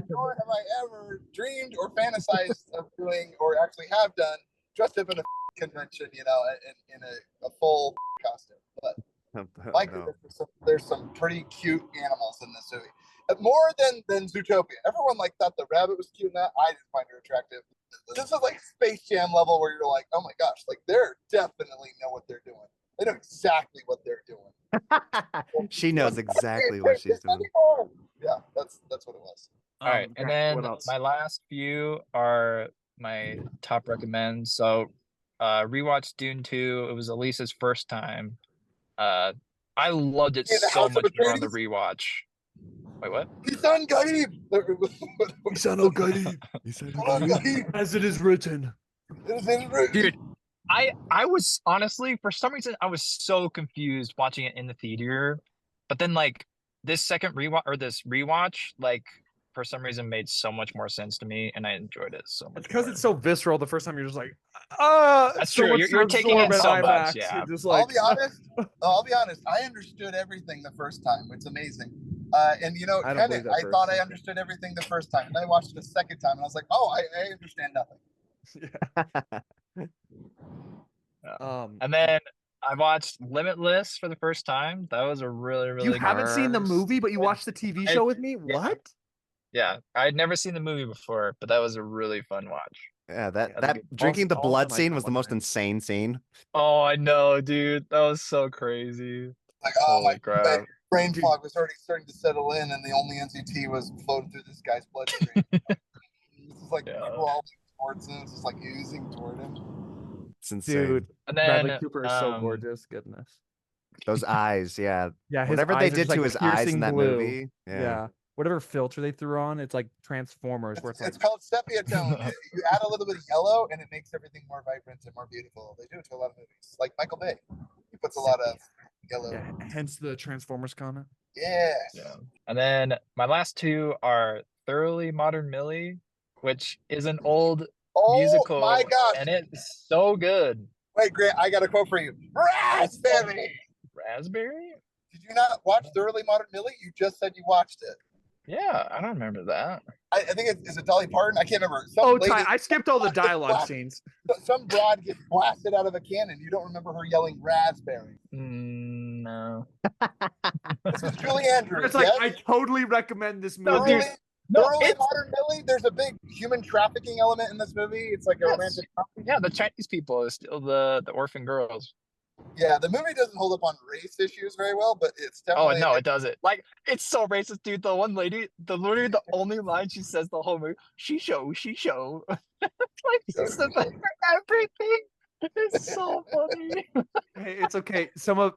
Nor have I ever dreamed or fantasized of doing, or actually have done, dressed up in a convention, in a full costume. But like, No. there's some pretty cute animals in this movie. More than Zootopia. Everyone like thought the rabbit was cute in that. I didn't find her attractive. This is like Space Jam level where you're like, oh my gosh, like they're definitely know what they're doing. They know exactly what they're doing. She knows exactly what she's doing. Yeah, that's what it was. All right, and then what else? my last few are my top recommends. So, rewatched Dune 2. It was Elisa's first time. I loved it Yeah, the so House of much more on the Atreides? rewatch. Wait, what? Isan Gaib! Isan al-Ghaib, as it is written. Dude, I was honestly, for some reason, I was so confused watching it in the theater, but then like this rewatch, like for some reason made so much more sense to me, and I enjoed it so much. It's because more. it's so visceral. The first time you're just like, That's so true. much You're to taking in absorb so at much, IMAX. yeah. You're just like, I'll be honest. I understood everything the first time. It's amazing. And you know, I don't believe Tenet, that I thought I person. understood everything the first time, and then I watched it a second time, and I was like, oh, I understand nothing. And then I watched Limitless for the first time. That was a really, really you good haven't seen the movie, but you I- watched the TV show with me? What? Yeah, I had never seen the movie before, but that was a really fun watch. Yeah, that's that good. drinking the Also blood my scene top was the most 100. insane scene. Oh, I know, dude. That was so crazy. Like, oh my Holy crap. brain fog was already starting to settle in, and the only NCT was floating through this guy's bloodstream. This is like crawling towards him, it's just like oozing toward him. It's insane. Dude, And Bradley then Cooper is so gorgeous. Goodness. Those eyes, yeah. Yeah, his Whatever they eyes are did just, to like, his eyes in piercing that blue. movie. Yeah. Whatever filter they threw on, it's like Transformers. Where It's it's like, called sepia tone. You add a little bit of yellow, and it makes everything more vibrant and more beautiful. They do it to a lot of movies, like Michael Bay. He puts a lot of yellow. yeah, hence the Transformers comment. Yes. Yeah. And then my last two are Thoroughly Modern Millie, which is an old Oh musical. my gosh. And it's so good. Wait, Grant, I got a quote for you. Raspberry. Raspberry? Did you not watch Thoroughly Modern Millie? You just said you watched it. Yeah, I don't remember that. I think is it Dolly Parton? I can't remember. I skipped all the dialogue scenes. Some broad gets blasted out of a cannon. You don't remember her yelling raspberry. No. This was Julie Andrews. It's like, yes? I totally recommend this movie. No, dude. Thoroughly Modern Millie, there's a big human trafficking element in this movie. It's like a romantic comedy. Yeah, the Chinese people is still the orphan girls. Yeah, the movie doesn't hold up on race issues very well, but it's Oh definitely. no, it doesn't. Like, it's so racist, dude. The one lady, literally the only line she says the whole movie, she show. Like, she says that for everything. It's so funny. Hey, it's okay. Some of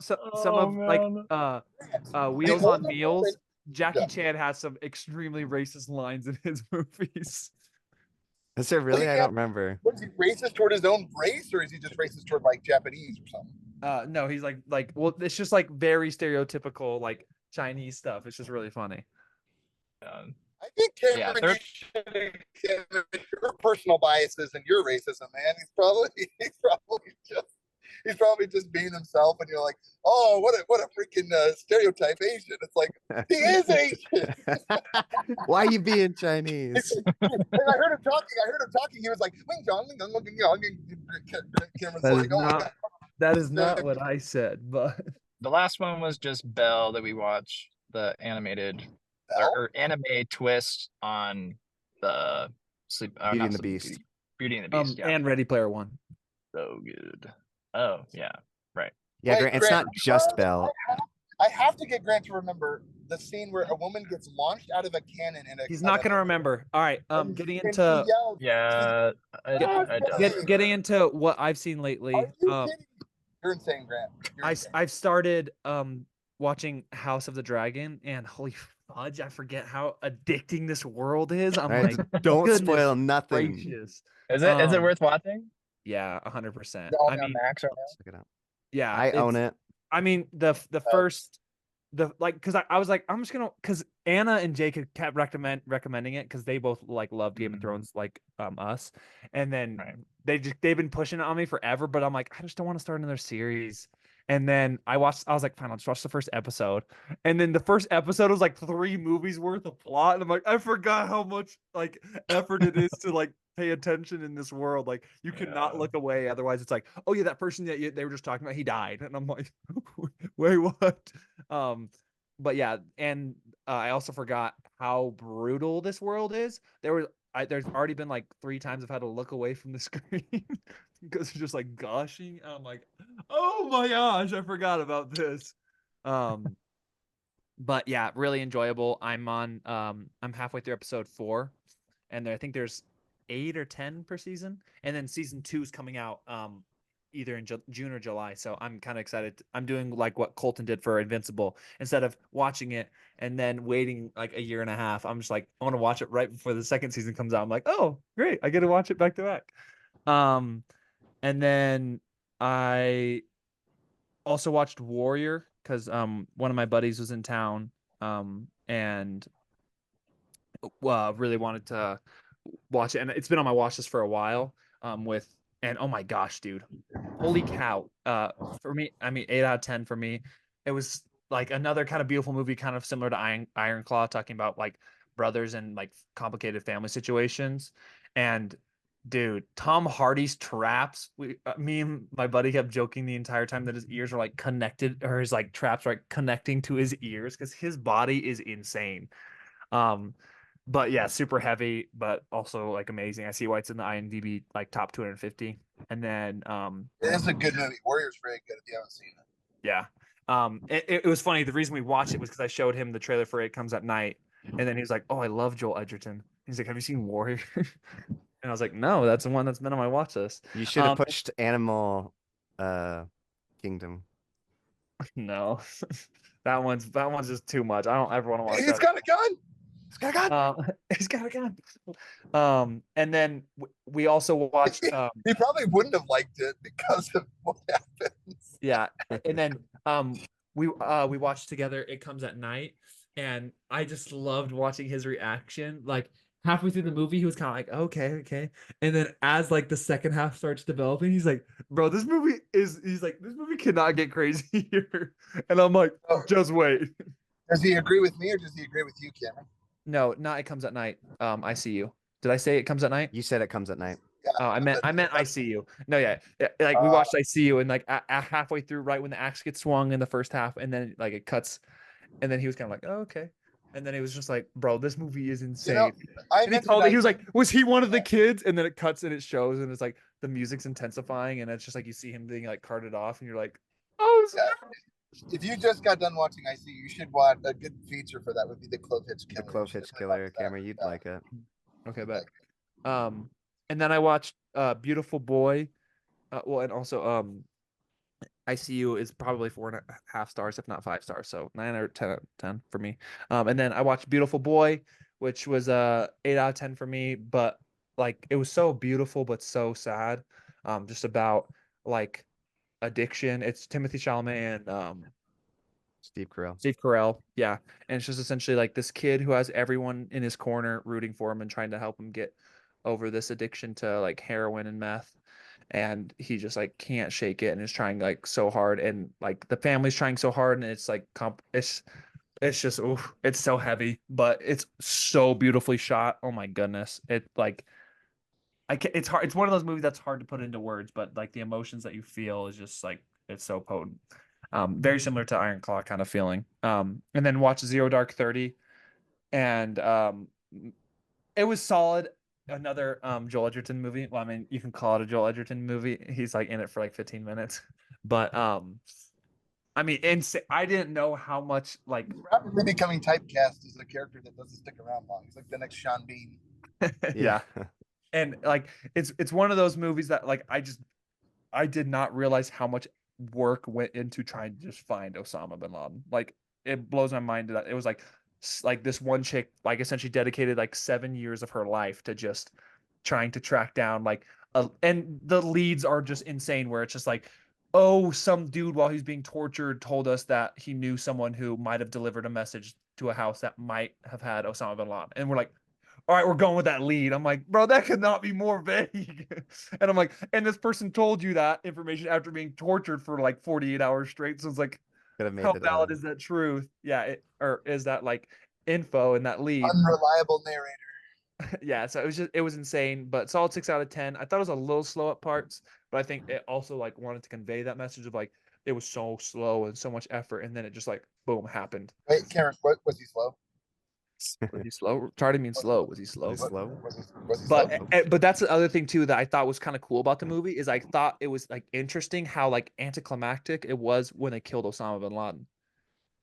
Wheels on Meals, Jackie Chan has some extremely racist lines in his movies. Is there really? I don't remember. What is he racist toward his own race, or is he just racist toward like Japanese or something? No, he's like well, it's just like very stereotypical like Chinese stuff. It's just really funny. I think Cameron, your personal biases and your racism, man. He's probably just being himself, and you're like, oh, what a freaking stereotype Asian. It's like he is Asian. Why are you being Chinese? And I heard him talking. He was like, Wing Jong, Wing Jong, Wing Jong. Cameron's like, oh my God. That is not what I said, but The last one was just Belle that we watched, the animated or anime twist on the Beauty and the Beast. Beauty and the Beast, yeah. and Ready Player One. So good. Oh yeah, right. Yeah, Wait, Grant, it's Grant, not just Belle. I have to get Grant to remember the scene where a woman gets launched out of a cannon in a. He's not gonna remember. All right, getting And he into yells, Yeah, I don't. getting into what I've seen lately. Are you kidding? You're insane, Grant. You're insane. I've started watching House of the Dragon, and holy fudge, I forget how addicting this world is. I'm Right, like, don't goodness spoil nothing. gracious. Is it worth watching? Yeah, 100%. Is it all I on mean, Max right now? Check it out. yeah, I own it. I mean, the first, because I was like, I'm just gonna, because Anna and Jacob kept recommending it because they both like love Game of Thrones like us, and then they've been pushing it on me forever, but I'm like, I just don't want to start another series. And then I was like, fine, I'll just watch the first episode. And then the first episode was like 3 movies worth of plot. And I'm like, I forgot how much like effort it is to like pay attention in this world. Like you cannot look away. Otherwise it's like, oh yeah, that person that they were just talking about, he died. And I'm like, wait, what? But yeah. And I also forgot how brutal this world is. There was there's already been like 3 times I've had to look away from the screen because it's just like gushing. And I'm like, oh my gosh, I forgot about this. But yeah, really enjoyable. I'm halfway through episode 4, and I think there's 8 or 10 per season, and then season 2 is coming out either in June or July. So I'm kind of excited. I'm doing like what Colton did for Invincible. Instead of watching it and then waiting like a year and a half, I'm just like, I want to watch it right before the second season comes out. I'm like, oh great, I get to watch it back to back. And then I also watched Warrior because one of my buddies was in town and really wanted to watch it, and it's been on my watch list for a while. And oh my gosh, dude, holy cow! For me, I mean, 8 out of 10 for me. It was like another kind of beautiful movie, kind of similar to Iron Claw, talking about like brothers and like complicated family situations. And dude, Tom Hardy's traps. Me and my buddy kept joking the entire time that his ears were like connected, or his like traps were like connecting to his ears because his body is insane. Um, but yeah, super heavy, but also like amazing. I see why it's in the IMDb like top 250. And then It's a good movie. Warrior's very good if you haven't seen it. yeah. It was funny. The reason we watched it was because I showed him the trailer for It Comes at Night, and then he was like, "Oh, I love Joel Edgerton." He's like, "Have you seen Warrior?" And I was like, "No, that's the one that's been on my watch list." You should have pushed Animal Kingdom. No, that one's just too much. I don't ever want to watch He's that. got a gun. He's got a gun. He's got a gun. And then we also watched. He probably wouldn't have liked it because of what happens. Yeah, and then we watched together It Comes at Night, and I just loved watching his reaction. Like halfway through the movie, he was kind of like, okay, and then as like the second half starts developing, he's like, bro, this movie cannot get crazier. And I'm like, just wait. Does he agree with me or does he agree with you, Cameron? No, not It Comes at Night. I See You. Did I say It Comes at Night? You said It Comes at Night. Yeah, Oh, I meant I See You. No, yeah. Like we watched I See You, and like halfway through, right when the axe gets swung in the first half, and then like it cuts, and then he was kind of like, oh, okay. And then he was just like, bro, this movie is insane. And he was like, was he one of the kids? And then it cuts and it shows, and it's like the music's intensifying, and it's just like you see him being like carted off, and you're like, oh. If you just got done watching I See You, should watch a good feature for that would be the Clove Hitch Killer. The Clove Hitch Killer, Cameron, you'd like it. Okay, bet. And then I watched Beautiful Boy. Well, and also ICU is probably 4.5 stars, if not 5 stars. So 9 or 10 out of 10 for me. And then I watched Beautiful Boy, which was 8 out of 10 for me. But like it was so beautiful, but so sad. Just about like addiction. It's Timothy Chalamet and Steve Carell. Steve Carell, yeah. And it's just essentially like this kid who has everyone in his corner rooting for him and trying to help him get over this addiction to like heroin and meth. And he just like can't shake it and is trying like so hard, and like the family's trying so hard, and it's like it's just oof, it's so heavy, but it's so beautifully shot. Oh my goodness. It like it's hard. It's one of those movies that's hard to put into words, but like the emotions that you feel is just like it's so potent. Very similar to Iron Claw kind of feeling. And then watch Zero Dark 30, and it was solid. Another Joel Edgerton movie. Well, I mean, you can call it a Joel Edgerton movie. He's like in it for like 15 minutes, but I mean, I didn't know how much like rapidly becoming typecast as a character that doesn't stick around long. He's like the next Sean Bean. Yeah. And like it's one of those movies that like I did not realize how much work went into trying to just find Osama bin Laden. Like it blows my mind that it was like this one chick like essentially dedicated like 7 years of her life to just trying to track down like and the leads are just insane, where it's just like, oh, some dude while he's being tortured told us that he knew someone who might have delivered a message to a house that might have had Osama bin Laden. And we're like, all right, we're going with that lead. I'm like, bro, that could not be more vague. And I'm like, and this person told you that information after being tortured for like 48 hours straight. So it's like, how valid is that truth? Yeah. Or is that like info in that lead? Unreliable narrator. Yeah. So it was insane, but solid 6 out of 10. I thought it was a little slow at parts, but I think it also like wanted to convey that message of like, it was so slow and so much effort. And then it just like, boom, happened. Wait, Karen, what was he slow? Was he slow? Tardy means slow. Was he slow? Was he slow? Was he slow? But that's the other thing too that I thought was kind of cool about the movie is I thought it was like interesting how like anticlimactic it was when they killed Osama bin Laden.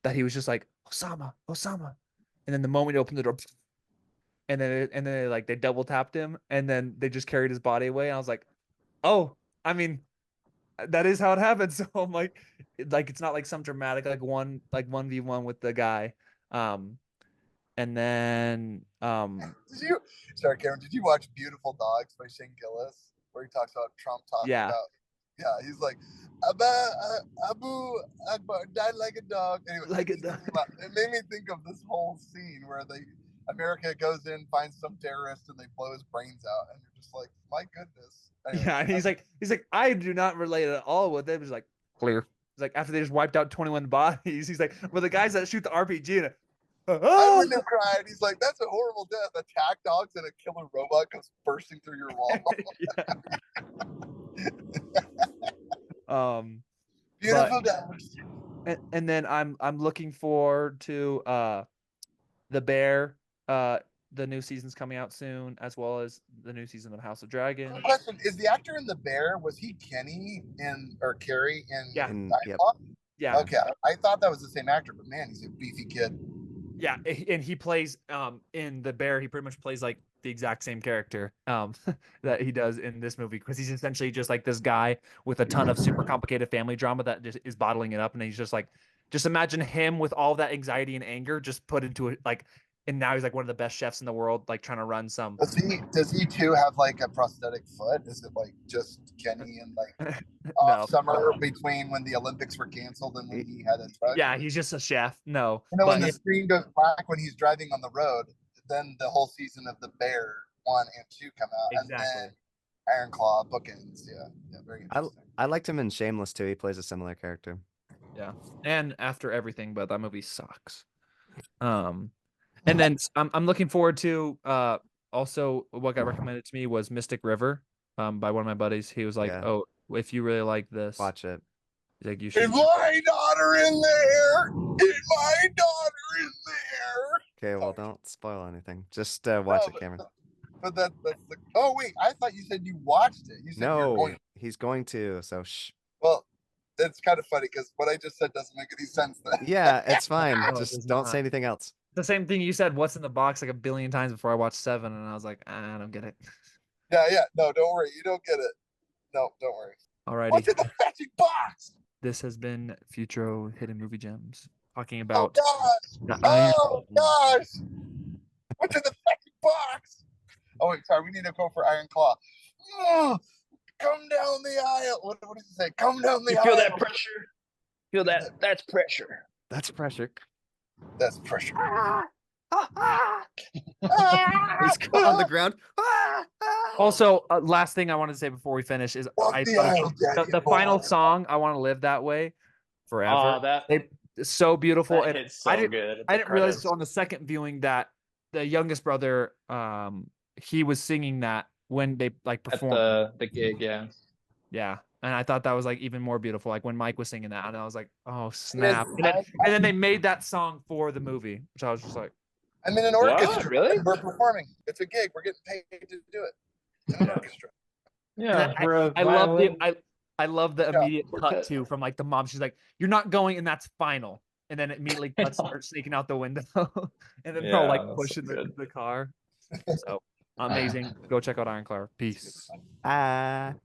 That he was just like Osama, Osama, and then the moment he opened the door, and then they double tapped him, and then they just carried his body away. And I was like, oh, I mean, that is how it happens. So I'm like it's not like some dramatic like 1v1 with the guy. And then Sorry, Cameron, did you watch Beautiful Dogs by Shane Gillis, where he talks about Trump talking Yeah. about he's like Abu Akbar died like a dog. Anyway, Like a dog. It made me think of this whole scene where America goes in, finds some terrorist, and they blow his brains out, and you're just like, my goodness. Anyway, yeah, and he's like, I do not relate at all with it. He's like, clear. He's like, after they just wiped out 21 bodies, he's like, well, the guys that shoot the RPG and I wouldn't have cried. He's like, that's a horrible death. Attack dogs and a killer robot comes bursting through your wall. Beautiful dogs. And then I'm looking forward to The Bear. The new season's coming out soon, as well as the new season of House of Dragon. Question: is the actor in The Bear, was he Kenny or Carrie in? Yeah. Yep. Yeah. Okay, I thought that was the same actor, but man, he's a beefy kid. Yeah, and he plays in The Bear. He pretty much plays like the exact same character that he does in this movie, because he's essentially just like this guy with a ton of super complicated family drama that just is bottling it up, and he's just like, just imagine him with all that anxiety and anger just put into it, like, and now he's like one of the best chefs in the world, like trying to run some. Does he too have like a prosthetic foot? Is it like just Kenny and like No. summer between when the Olympics were canceled and when he had a truck? Yeah, he's just a chef. No, You know, but when the screen goes black when he's driving on the road, then the whole season of The Bear 1 and 2 come out, and then Iron Claw bookends. Yeah, very interesting. I liked him in Shameless too. He plays a similar character. yeah, and After Everything, but that movie sucks. And then I'm looking forward to also what got recommended to me was Mystic River by one of my buddies. He was like, Yeah. oh, if you really like this, Watch it. he's like, you should. Is my daughter in there? Is my daughter in there? Okay, well, don't spoil anything. Just watch it, Cameron. But that's the. Oh wait, I thought you said you watched it. You said you're No, going. he's going to. So shh. Well, it's kind of funny because what I just said doesn't make any sense. Then. Yeah, it's fine. No, it does Just don't not. say anything else. The same thing you said, what's in the box, like a billion times before I watched 7, and I was like, I don't get it. Yeah. No, don't worry. You don't get it. No, don't worry. Alrighty. What's in the magic box? This has been Futro Hidden Movie Gems, talking Oh about gosh! the Iron. Oh gosh! What's in the magic box? Oh wait, sorry. We need to go for Iron Claw. Oh, come down the aisle. What does it say? Come down the You aisle. feel that pressure? Feel that? That's pressure. That's pressure. That's pressure. He's on the ground. Also, last thing I wanted to say before we finish is Walk I the aisle, Daddy. the final song, I Want to Live That Way Forever. It's so beautiful. That And hits so I didn't, good. I didn't realize on the second viewing that the youngest brother, he was singing that when they like at performed. the gig, yeah. Yeah. And I thought that was like even more beautiful. Like when Mike was singing that, and I was like, oh snap. And then they made that song for the movie, which I was just like, I'm in an orchestra. really? And we're performing. It's a gig. We're getting paid to do it. In an orchestra. Yeah. I love the Yeah. immediate cut Quartet. too from like the mom. She's like, "You're not going," and that's final. And then it immediately cuts her sneaking out the window, and then they're Yeah, like that's pushing so good. the car. So amazing! Go check out Iron Claw. Peace. Ah.